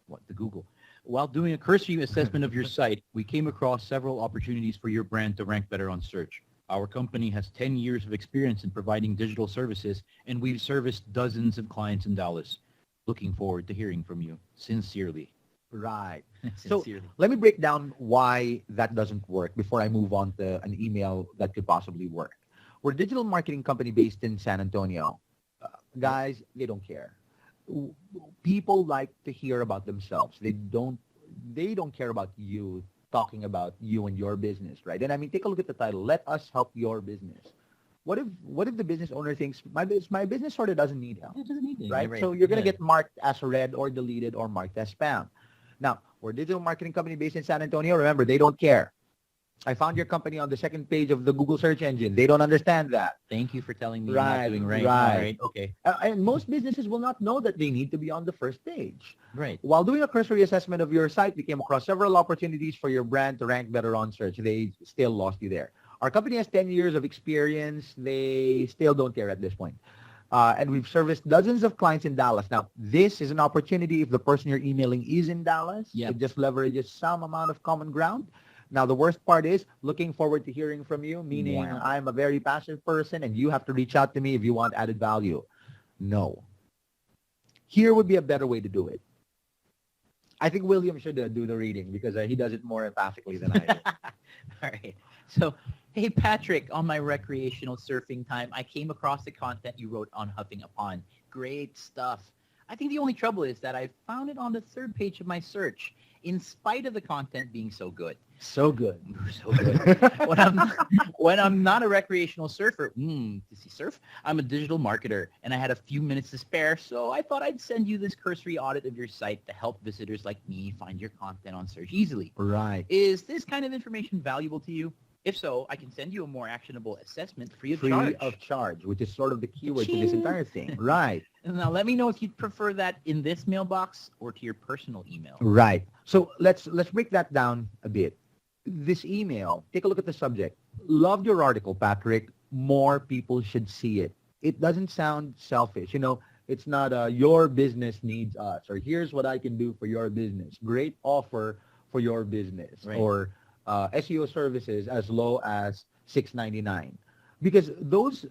What, the Google? While doing a cursory assessment of your site, we came across several opportunities for your brand to rank better on search. Our company has 10 years of experience in providing digital services, and we've serviced dozens of clients in Dallas. Looking forward to hearing from you. Sincerely. Right. So Sincerely. let me break down why that doesn't work before I move on to an email that could possibly work. We're a digital marketing company based in San Antonio. Guys, they don't care. W- People like to hear about themselves. They don't care about you talking about you and your business, right? And I mean, take a look at the title. Let us help your business. What if the business owner thinks my business sort of doesn't need help? It doesn't need it. Right? Right. So you're going to Yeah. get marked as read or deleted or marked as spam. Now, we're a digital marketing company based in San Antonio. Remember, they don't care. I found your company on the second page of the Google search engine. They don't understand that. Thank you for telling me I'm Right, not doing right. right. All right. Okay. And most businesses will not know that they need to be on the first page. Right. While doing a cursory assessment of your site, we came across several opportunities for your brand to rank better on search. They still lost you there. Our company has 10 years of experience. They still don't care at this point. And we've serviced dozens of clients in Dallas. Now, this is an opportunity if the person you're emailing is in Dallas. Yep. It just leverages some amount of common ground. Now, the worst part is looking forward to hearing from you, meaning Wow. I'm a very passionate person and you have to reach out to me if you want added value. No. Here would be a better way to do it. I think William should do the reading because he does it more empathically than I do. All right. So, hey, Patrick, on my recreational surfing time, I came across the content you wrote on Huffing Upon. Great stuff. I think the only trouble is that I found it on the third page of my search, in spite of the content being so good. So good. So good. when I'm not a recreational surfer, does he surf? I'm a digital marketer, and I had a few minutes to spare, so I thought I'd send you this cursory audit of your site to help visitors like me find your content on search easily. Right. Is this kind of information valuable to you? If so, I can send you a more actionable assessment free of Free charge. of charge, which is sort of the keyword to this Ching. entire thing. Right. Now, let me know if you'd prefer that in this mailbox or to your personal email. Right. So let's break that down a bit. This email, take a look at the subject. Loved your article, Patrick. More people should see it. It doesn't sound selfish. It's not your business needs us or here's what I can do for your business. Great offer for your business. Right. Or SEO services as low as $6.99. Because those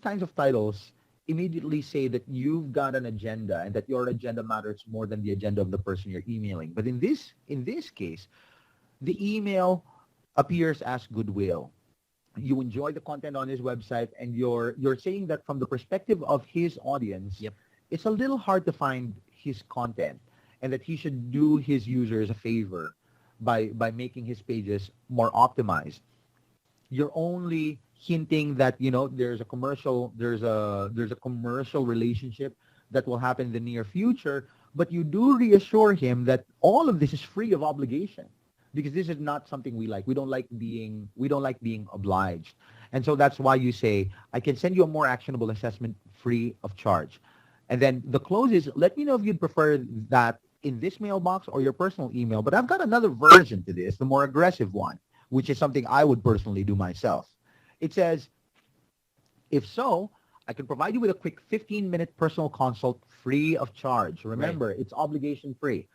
kinds of titles immediately say that you've got an agenda and that your agenda matters more than the agenda of the person you're emailing. But in this case, the email appears as goodwill. You enjoy the content on his website and you're saying that from the perspective of his audience, Yep. it's a little hard to find his content and that he should do his users a favor by making his pages more optimized. You're only hinting that there's a commercial relationship that will happen in the near future, but you do reassure him that all of this is free of obligation because this is not something we like. We don't like being obliged. And so that's why you say, I can send you a more actionable assessment free of charge. And then the close is, let me know if you'd prefer that in this mailbox or your personal email. But I've got another version to this, the more aggressive one, which is something I would personally do myself. It says, if so, I can provide you with a quick 15-minute personal consult free of charge. Remember, It's obligation free.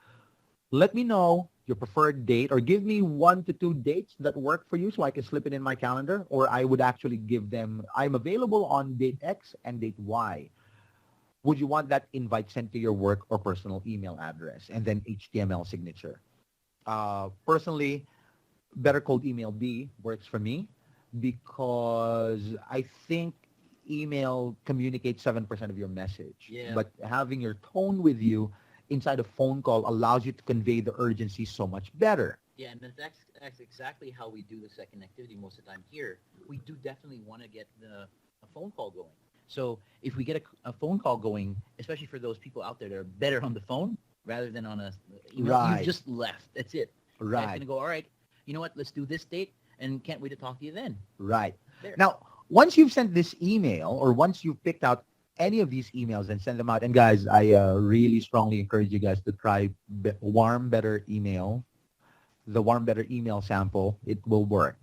Let me know your preferred date or give me 1 to 2 dates that work for you so I can slip it in my calendar, or I would actually give them, I'm available on date X and date Y. Would you want that invite sent to your work or personal email address and then HTML signature? Personally, Better Cold Email B works for me because I think email communicates 7% of your message. Yeah. But having your tone with you inside a phone call allows you to convey the urgency so much better. Yeah, and that's exactly how we do the second activity most of the time here. We do definitely want to get a phone call going. So if we get a phone call going, especially for those people out there that are better on the phone rather than on a email, Right. you've just left. That's it. Guy's Right. going to go, all right, you know what, let's do this date, and can't wait to talk to you then. Right. There. Now, once you've sent this email or once you've picked out any of these emails and send them out, and guys, I really strongly encourage you guys to try Warm Better Email, the Warm Better Email sample. It will work.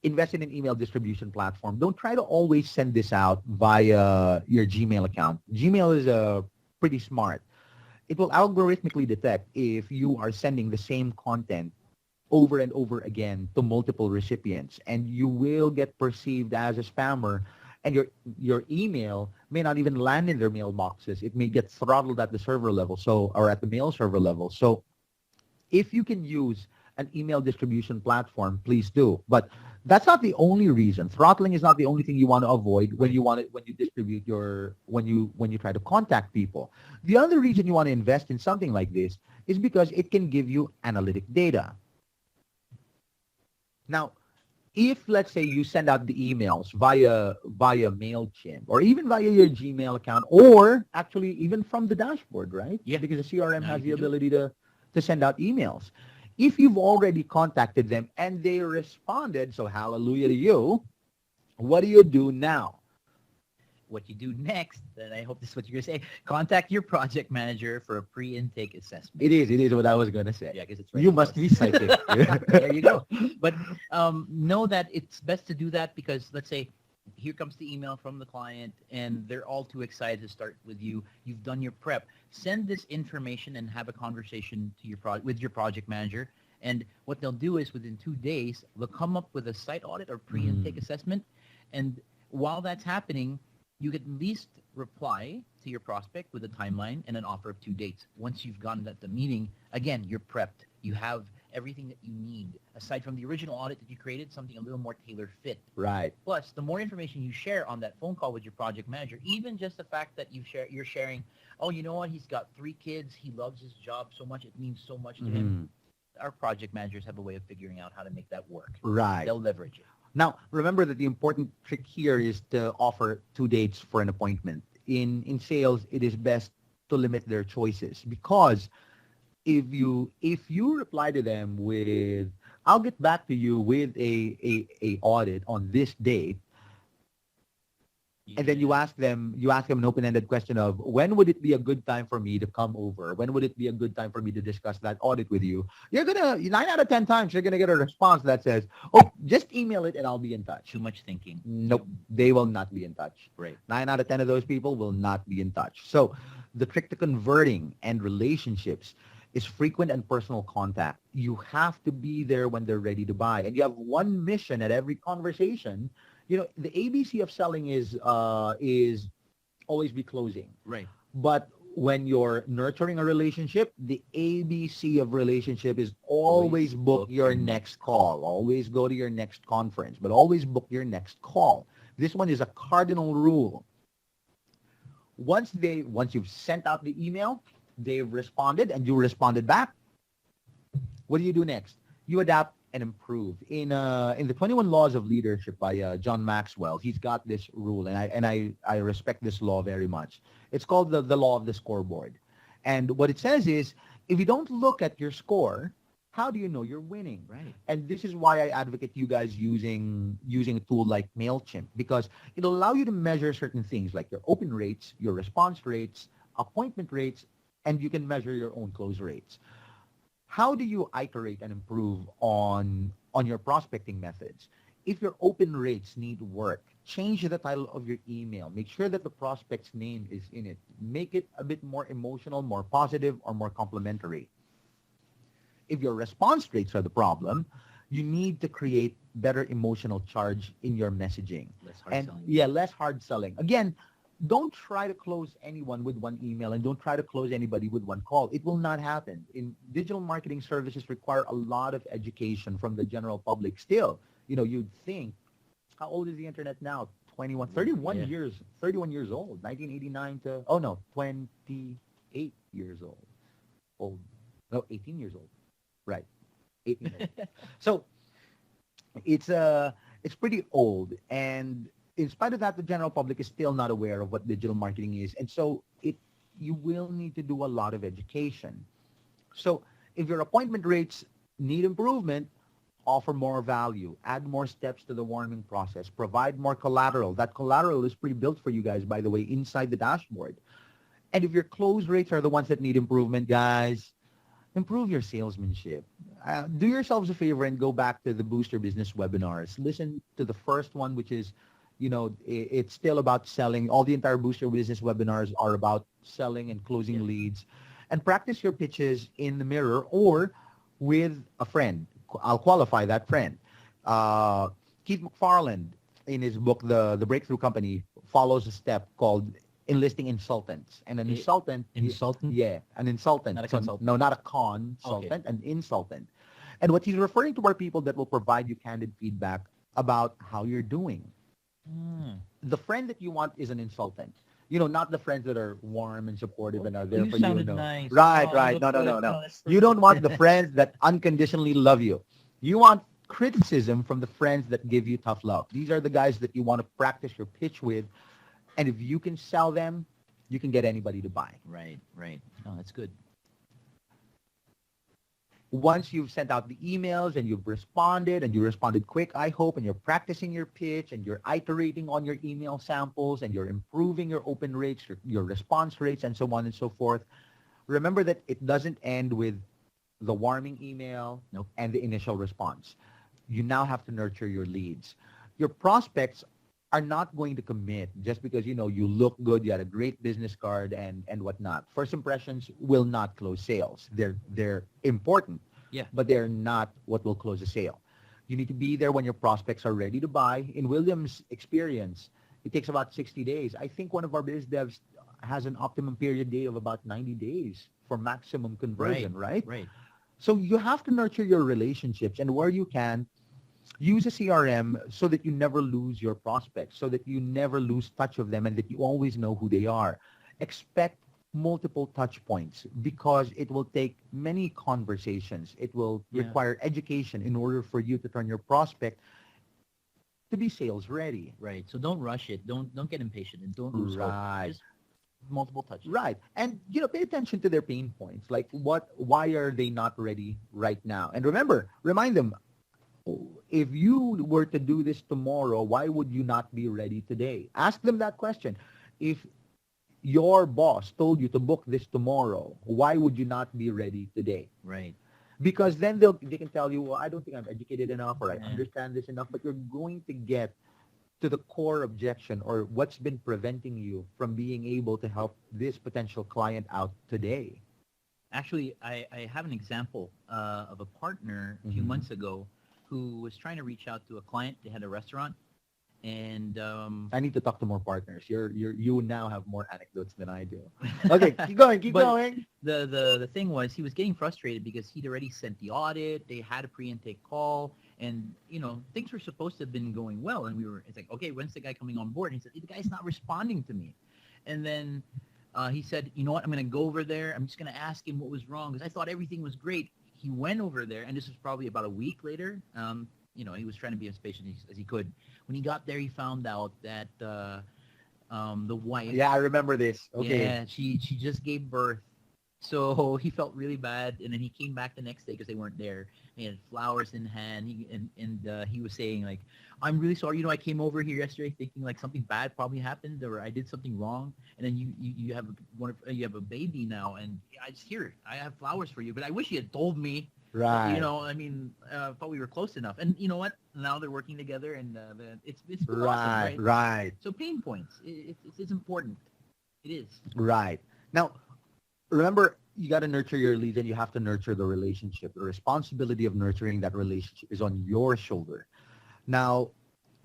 invest in an email distribution platform. Don't try to always send this out via your Gmail account. Gmail is pretty smart. It will algorithmically detect if you are sending the same content over and over again to multiple recipients, and you will get perceived as a spammer, and your email may not even land in their mailboxes. It may get throttled at the server level, so or at the mail server level. So if you can use an email distribution platform, please do. But that's not the only reason. Throttling is not the only thing you want to avoid when you want it when you distribute your when you try to contact people. The other reason you want to invest in something like this is because it can give you analytic data. Now, if let's say you send out the emails via MailChimp or even via your Gmail account, or actually even from the dashboard, right? Yeah. Because the CRM Now has you the can do it. ability to send out emails. If you've already contacted them and they responded, so hallelujah to you, what do you do now? What you do next, and I hope this is what you're going to say, contact your project manager for a pre-intake assessment. It is what I was going to say. Yeah, because it's right You close. must be psychic. There you go. But know that it's best to do that because let's say here comes the email from the client and they're all too excited to start with you. You've done your prep. Send this information and have a conversation to your with your project manager. And what they'll do is within 2 days, they'll come up with a site audit or pre-intake assessment. And while that's happening, you can at least reply to your prospect with a timeline and an offer of 2 dates. Once you've gotten at the meeting, again, you're prepped. You have everything that you need. Aside from the original audit that you created, something a little more tailor fit. Right. Plus, the more information you share on that phone call with your project manager, even just the fact that you're sharing, oh, you know what, he's got 3 kids, he loves his job so much, it means so much to him. Our project managers have a way of figuring out how to make that work. Right. They'll leverage it. Now, remember that the important trick here is to offer 2 dates for an appointment. In sales, it is best to limit their choices because if you reply to them with, I'll get back to you with a audit on this date, and then you ask them an open-ended question of when would it be a good time for me to come over? When would it be a good time for me to discuss that audit with you? You're gonna 9 out of 10 times you're gonna get a response that says, "Oh, just email it and I'll be in touch." Too much thinking. Nope, they will not be in touch. Right. 9 out of 10 of those people will not be in touch. So the trick to converting and relationships is frequent and personal contact. You have to be there when they're ready to buy, and you have one mission at every conversation. The ABC of selling is always be closing. Right. But when you're nurturing a relationship, the ABC of relationship is always book your next call. Always go to your next conference, but always book your next call. This one is a cardinal rule. Once you've sent out the email, they've responded and you responded back. What do you do next? You adapt and improve. In the 21 Laws of Leadership by John Maxwell, he's got this rule, and I respect this law very much. It's called the law of the scoreboard. And what it says is, if you don't look at your score, how do you know you're winning? Right. And this is why I advocate you guys using a tool like MailChimp, because it'll allow you to measure certain things like your open rates, your response rates, appointment rates, and you can measure your own close rates. How do you iterate and improve on your prospecting methods? If your open rates need work, change the title of your email. Make sure that the prospect's name is in it. Make it a bit more emotional, more positive, or more complimentary. If your response rates are the problem, you need to create better emotional charge in your messaging. Less hard selling. Yeah, less hard selling. Again, don't try to close anyone with one email and don't try to close anybody with one call. It will not happen. In digital marketing services require a lot of education from the general public still. You'd think, how old is the internet now? 31 Yeah. years, 31 years old, 1989 to, 28 years old. No, 18 years old. Right. 18 years old. So it's pretty old, and in spite of that, the general public is still not aware of what digital marketing is. And so you will need to do a lot of education. So if your appointment rates need improvement, offer more value, add more steps to the warming process, provide more collateral. That collateral is pre-built for you guys, by the way, inside the dashboard. And if your close rates are the ones that need improvement, guys, improve your salesmanship. Do yourselves a favor and go back to the Booster Business webinars. Listen to the first one, which is, it's still about selling. All the entire Booster Business webinars are about selling and closing leads. And practice your pitches in the mirror or with a friend. I'll qualify that friend. Keith McFarland, in his book, The Breakthrough Company, follows a step called enlisting insultants. And an insultant... Insultant? Yeah, an insultant. Not a consultant. No, not a consultant, an insultant. And what he's referring to are people that will provide you candid feedback about how you're doing. The friend that you want is an insultant. Not the friends that are warm and supportive and are there You for you. sounded No. nice. Right, Oh, right. look No. good. No, that's You don't want the friends that unconditionally love you. You want criticism from the friends that give you tough love. These are the guys that you want to practice your pitch with. And if you can sell them, you can get anybody to buy. Right. Oh, that's good. Once you've sent out the emails and you've responded and you responded quick, I hope, and you're practicing your pitch and you're iterating on your email samples and you're improving your open rates, your response rates, and so on and so forth, remember that it doesn't end with the warming email and the initial response. You now have to nurture your leads. Your prospects are not going to commit just because, you look good, you had a great business card and whatnot. First impressions will not close sales. They're important, but they're not what will close a sale. You need to be there when your prospects are ready to buy. In William's experience, it takes about 60 days. I think one of our biz devs has an optimum period day of about 90 days for maximum conversion, right? Right. So you have to nurture your relationships, and where you can, use a CRM so that you never lose your prospects, so that you never lose touch of them and that you always know who they are. Expect multiple touch points because it will take many conversations. It will require education in order for you to turn your prospect to be sales ready. Right. So don't rush it. Don't get impatient and don't lose hope. Just multiple touches. Right. And, pay attention to their pain points. Like why are they not ready right now? And remind them, if you were to do this tomorrow, why would you not be ready today? Ask them that question. If your boss told you to book this tomorrow, why would you not be ready today? Right. Because then they can tell you, well, I don't think I'm educated enough or I understand this enough, but you're going to get to the core objection or what's been preventing you from being able to help this potential client out today. Actually, I have an example of a partner a few months ago who was trying to reach out to a client. They had a restaurant, and I need to talk to more partners. You now have more anecdotes than I do. Okay, keep going. The thing was, he was getting frustrated because he'd already sent the audit. They had a pre-intake call, and things were supposed to have been going well. And it's like, okay, when's the guy coming on board? And he said, the guy's not responding to me. And then he said, you know what? I'm going to go over there. I'm just going to ask him what was wrong because I thought everything was great. He went over there, and this was probably about a week later. He was trying to be as patient as he could. When he got there, he found out that the wife... Yeah, I remember this. Okay. Yeah, she just gave birth. So he felt really bad, and then he came back the next day because they weren't there. He had flowers in hand, he was saying, like, I'm really sorry. I came over here yesterday thinking, like, something bad probably happened or I did something wrong. And then you have a baby now, and I just hear it. I have flowers for you, but I wish you had told me. Right. Thought we were close enough. And you know what? Now they're working together, and it's awesome, right? Right. So pain points. It's important. It is. Right. Now, remember, you got to nurture your leads and you have to nurture the relationship. The responsibility of nurturing that relationship is on your shoulder. Now,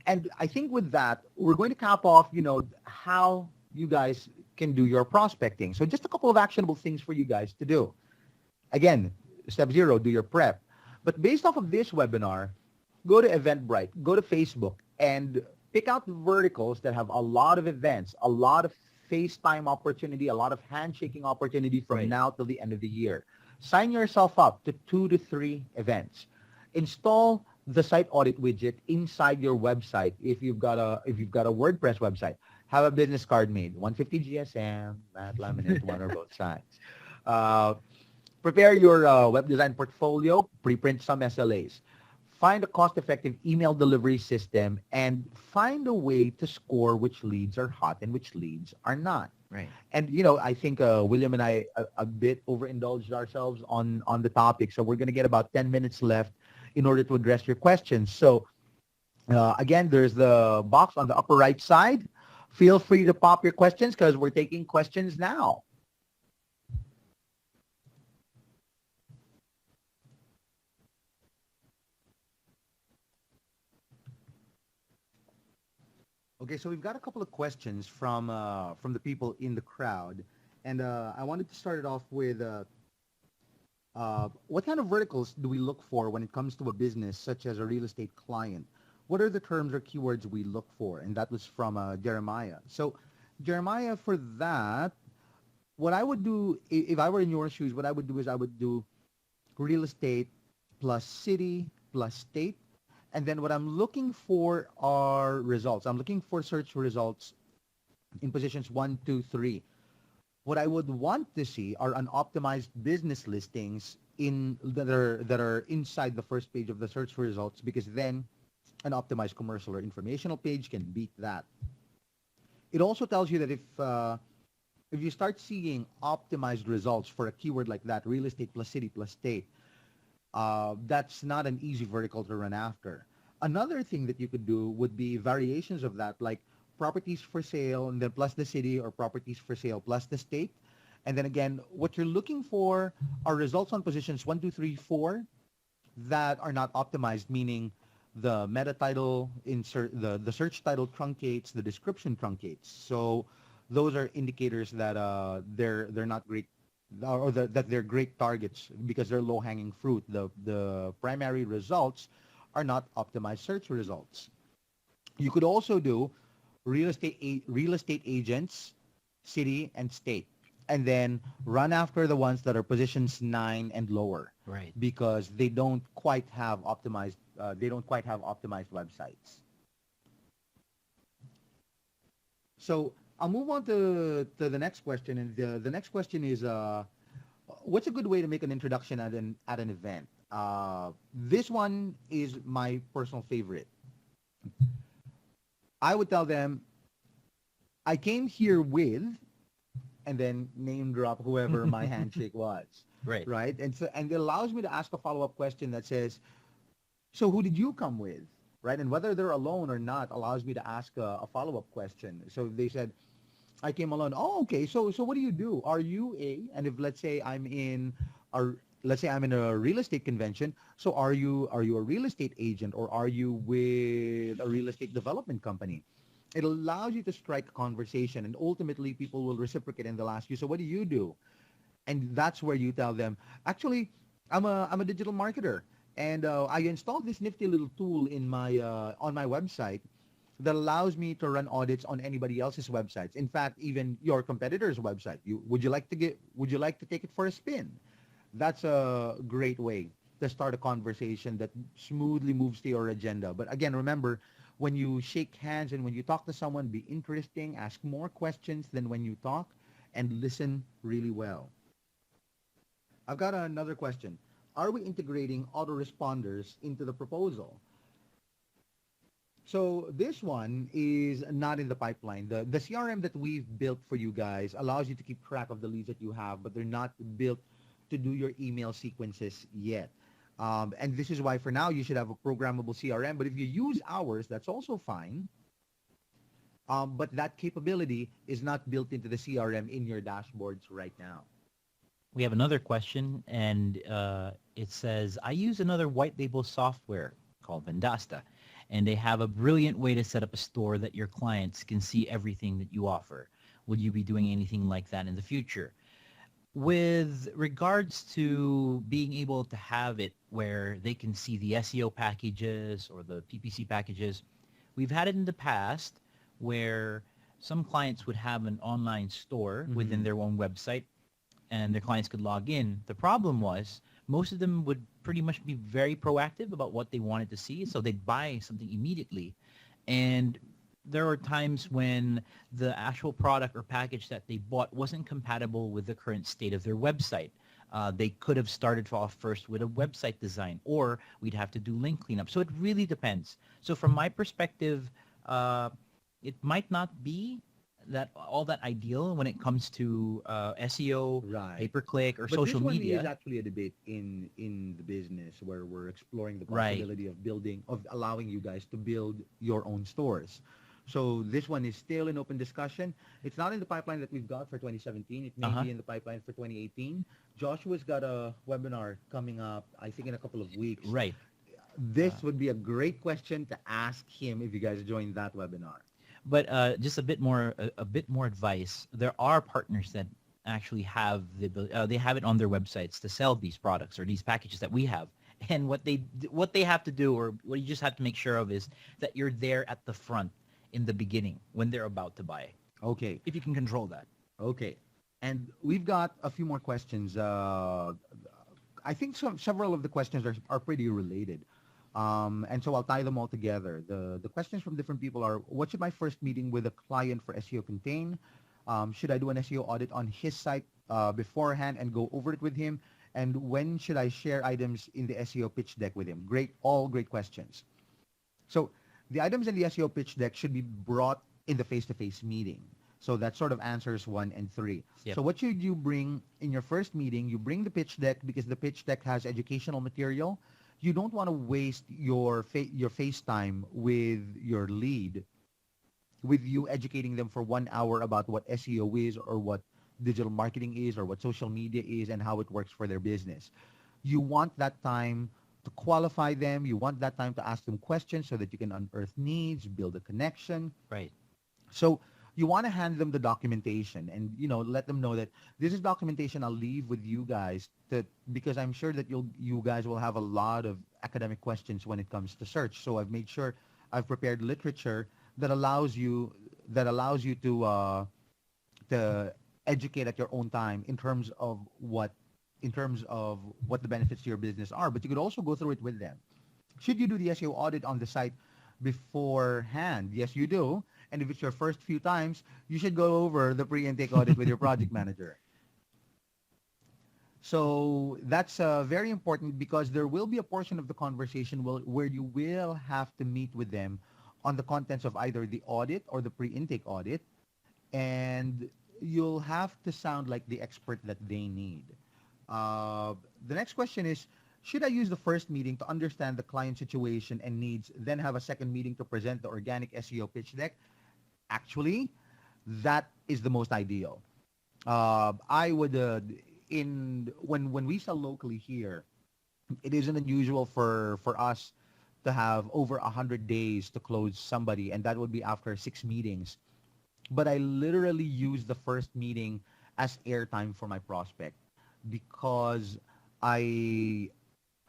and I think with that, we're going to cap off, how you guys can do your prospecting. So just a couple of actionable things for you guys to do. Again, step 0, do your prep. But based off of this webinar, go to Eventbrite, go to Facebook, and pick out verticals that have a lot of events, a lot of FaceTime opportunity, a lot of handshaking opportunity from now till the end of the year. Sign yourself up to 2 to 3 events. Install the site audit widget inside your website. If you've got a WordPress website, have a business card made, 150 GSM, matte laminate, one or both sides. Prepare your web design portfolio, preprint some SLAs. find a cost-effective email delivery system, and find a way to score which leads are hot and which leads are not. Right. And I think William and I a bit overindulged ourselves on the topic, so we're gonna get about 10 minutes left in order to address your questions. So again, there's the box on the upper right side. Feel free to pop your questions because we're taking questions now. Okay, so we've got a couple of questions from the people in the crowd, and I wanted to start it off with what kind of verticals do we look for when it comes to a business such as a real estate client? What are the terms or keywords we look for? And that was from Jeremiah. So, Jeremiah, for that, what I would do if I were in your shoes, what I would do is I would do real estate plus city plus state. And then what I'm looking for are results. I'm looking for search results in positions 1, 2, 3. What I would want to see are unoptimized business listings that are inside the first page of the search results, because then an optimized commercial or informational page can beat that. It also tells you that if you start seeing optimized results for a keyword like that, real estate plus city plus state, that's not an easy vertical to run after. Another thing that you could do would be variations of that, like properties for sale and then plus the city, or properties for sale plus the state. And then again, what you're looking for are results on positions 1, 2, 3, 4 that are not optimized, meaning the meta title insert, the search title truncates, the description truncates. So those are indicators that they're not great, or that they're great targets because they're low hanging fruit. The primary results are not optimized search results. You could also do real estate agents, city and state, and then run after the ones that are positions 9 and lower, Right. because they don't quite have optimized websites. So I'll move on to the next question, and the next question is, what's a good way to make an introduction at an event? This one is my personal favorite. I would tell them, I came here with, and then name drop whoever my handshake was, Right. right? And it allows me to ask a follow-up question that says, so who did you come with, right? And whether they're alone or not allows me to ask a follow-up question. So if they said, I came alone. Oh, okay. So what do you do? Are you and if let's say I'm in a real estate convention, so are you a real estate agent, or are you with a real estate development company? It allows you to strike a conversation, and ultimately people will reciprocate and they'll ask you, so what do you do? And that's where you tell them, actually, I'm a digital marketer, and I installed this nifty little tool in my on my website that allows me to run audits on anybody else's websites. In fact, even your competitor's website. Would you like to take it for a spin? That's a great way to start a conversation that smoothly moves to your agenda. But again, remember, when you shake hands and when you talk to someone, be interesting, ask more questions than when you talk, and listen really well. I've got another question. Are we integrating autoresponders into the proposal? So this one is not in the pipeline. The CRM that we've built for you guys allows you to keep track of the leads that you have, but they're not built to do your email sequences yet. And this is why for now you should have a programmable CRM. But if you use ours, that's also fine. But that capability is not built into the CRM in your dashboards right now. We have another question, and it says, I use another white label software called Vendasta, and they have a brilliant way to set up a store that your clients can see everything that you offer. Would you be doing anything like that in the future? With regards to being able to have it where they can see the SEO packages or the PPC packages, we've had it in the past where some clients would have an online store within their own website, and their clients could log in. The problem was most of them would pretty much be very proactive about what they wanted to see, so they'd buy something immediately. And there were times when the actual product or package that they bought wasn't compatible with the current state of their website. They could have started off first with a website design, or we'd have to do link cleanup. So it really depends. So from my perspective, uh, it might not be that all that ideal when it comes to SEO, Right. pay-per-click, or But this social one is media. actually a debate in the business where we're exploring the Right. possibility of allowing you guys to build your own stores. So this one is still in open discussion. It's not in the pipeline that we've got for 2017. It may Uh-huh. be in the pipeline for 2018. Joshua's got a webinar coming up, I think, in a couple of weeks. Right. This would be a great question to ask him if you guys join that webinar. But just a bit more advice. There are partners that actually have they have it on their websites to sell these products or these packages that we have. And what they have to do, or what you just have to make sure of, is that you're there at the front in the beginning when they're about to buy. Okay. If you can control that. Okay. And we've got a few more questions. I think several of the questions are pretty related. And so I'll tie them all together. The questions from different people are, what should my first meeting with a client for SEO contain? Should I do an SEO audit on his site beforehand and go over it with him? And when should I share items in the SEO pitch deck with him? All great questions. So the items in the SEO pitch deck should be brought in the face-to-face meeting. So that sort of answers 1 and 3. Yep. So what should you bring in your first meeting? You bring the pitch deck because the pitch deck has educational material. You don't want to waste your face time with your lead, with you educating them for 1 hour about what SEO is or what digital marketing is or what social media is and how it works for their business. You want that time to qualify them. You want that time to ask them questions so that you can unearth needs, build a connection. Right. So you want to hand them the documentation and, let them know that this is documentation I'll leave with you guys because I'm sure that you guys will have a lot of academic questions when it comes to search. So I've made sure I've prepared literature that allows you to educate at your own time in terms of what the benefits to your business are. But you could also go through it with them. Should you do the SEO audit on the site beforehand? Yes, you do. And if it's your first few times, you should go over the pre-intake audit with your project manager. So that's very important because there will be a portion of the conversation where you will have to meet with them on the contents of either the audit or the pre-intake audit. And you'll have to sound like the expert that they need. The next question is, should I use the first meeting to understand the client situation and needs, then have a second meeting to present the organic SEO pitch deck? Actually, that is the most ideal. I would, when we sell locally here, it isn't unusual for us to have over 100 days to close somebody, and that would be after 6 meetings. But I literally use the first meeting as airtime for my prospect because I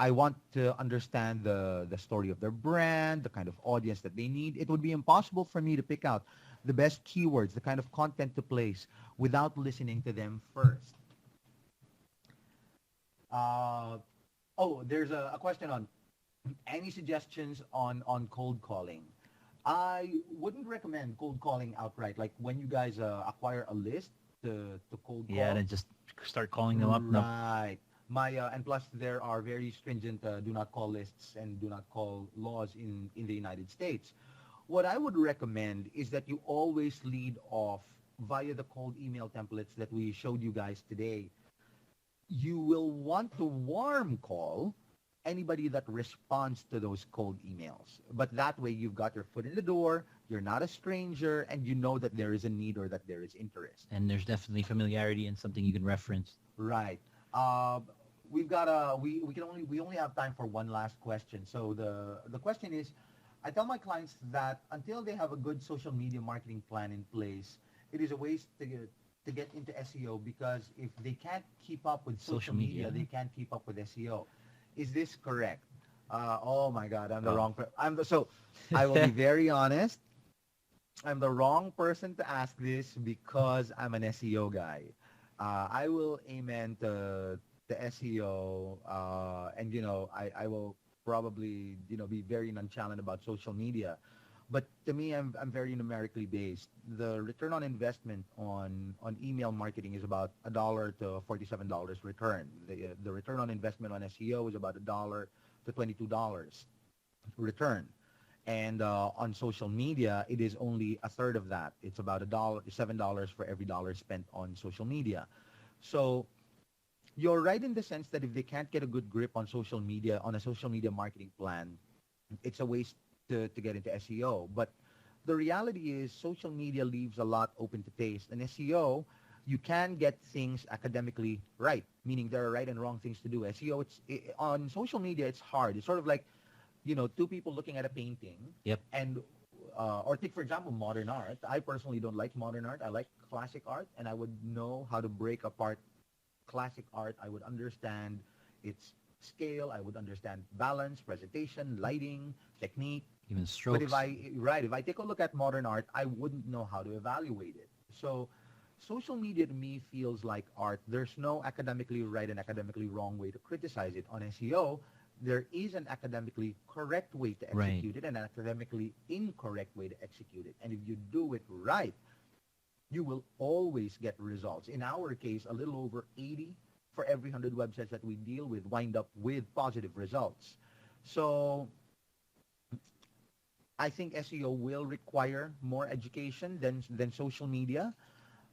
want to understand the story of their brand, the kind of audience that they need. It would be impossible for me to pick out the best keywords, the kind of content to place without listening to them first. There's a question on any suggestions on cold calling. I wouldn't recommend cold calling outright. Like when you guys acquire a list to cold call. Yeah, and just start calling them up. No. Right. And plus there are very stringent do not call lists and do not call laws in the United States. What I would recommend is that you always lead off via the cold email templates that we showed you guys today. You will want to warm call anybody that responds to those cold emails. But that way you've got your foot in the door, you're not a stranger, and you know that there is a need or that there is interest. And there's definitely familiarity and something you can reference. Right. We've got we only have time for one last question. So the question is, I tell my clients that until they have a good social media marketing plan in place, it is a waste to get into SEO because if they can't keep up with social media, they can't keep up with SEO. Is this correct? Oh my God, I'm the wrong. So I will be very honest. I'm the wrong person to ask this because I'm an SEO guy. I will amen to the SEO, and I will probably be very nonchalant about social media. But to me, I'm very numerically based. The return on investment on email marketing is about $1 to $47 return. The return on investment on SEO is about $1 to $22 return. And on social media, it is only a third of that. It's about $7 for every dollar spent on social media. So you're right in the sense that if they can't get a good grip on social media, on a social media marketing plan, it's a waste to get into SEO. But the reality is social media leaves a lot open to taste. And SEO, you can get things academically right, meaning there are right and wrong things to do. SEO, on social media, it's hard. It's sort of like, two people looking at a painting. Yep. And or take, for example, modern art. I personally don't like modern art. I like classic art, and I would know how to break apart classic art. I would understand its scale. I would understand balance, presentation, lighting, technique. Even But strokes. if I take a look at modern art, I wouldn't know how to evaluate it. So social media to me feels like art. There's no academically right and academically wrong way to criticize it. On SEO, there is an academically correct way to Right. execute it and an academically incorrect way to execute it. And if you do it right, you will always get results. In our case, a little over 80 for every 100 websites that we deal with wind up with positive results. So I think SEO will require more education than social media.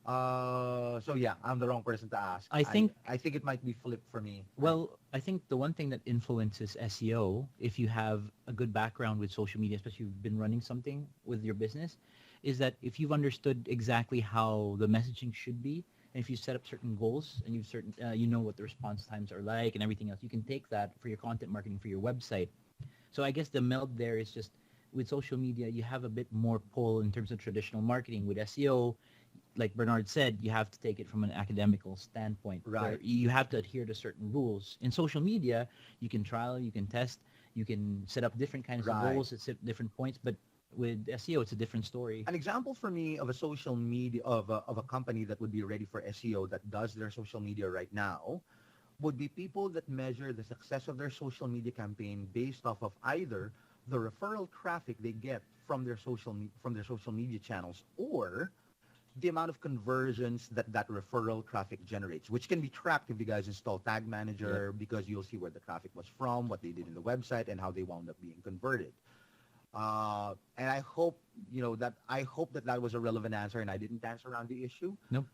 So yeah, I'm the wrong person to ask. I think it might be flipped for me. Well, I think the one thing that influences SEO, if you have a good background with social media, especially if you've been running something with your business, is that if you've understood exactly how the messaging should be, and if you set up certain goals and you know what the response times are like and everything else, you can take that for your content marketing for your website. So I guess the meld there is just with social media, you have a bit more pull in terms of traditional marketing. With SEO, like Bernard said, you have to take it from an academical standpoint. Right. Where you have to adhere to certain rules. In social media, you can trial, you can test, you can set up different kinds of Right. goals at different points. But with SEO, it's a different story. An example for me of a social media of a company that would be ready for SEO that does their social media right now would be people that measure the success of their social media campaign based off of either the referral traffic they get from their social media channels or the amount of conversions that referral traffic generates, which can be tracked if you guys install Tag Manager because you'll see where the traffic was from, what they did in the website, and how they wound up being converted. And I hope, that was a relevant answer and I didn't dance around the issue. Nope.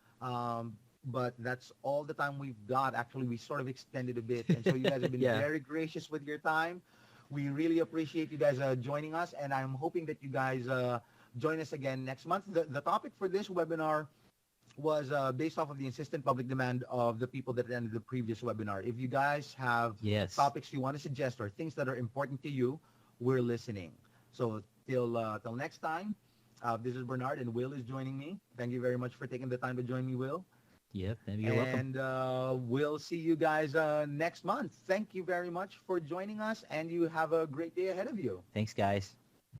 But that's all the time we've got. Actually, we sort of extended a bit. And so you guys have been Yeah. very gracious with your time. We really appreciate you guys joining us. And I'm hoping that you guys join us again next month. The topic for this webinar was based off of the insistent public demand of the people that attended the previous webinar. If you guys have Yes. topics you want to suggest or things that are important to you, we're listening. So till next time, this is Bernard and Will is joining me. Thank you very much for taking the time to join me, Will. Yep. You're welcome. And we'll see you guys next month. Thank you very much for joining us, and you have a great day ahead of you. Thanks, guys.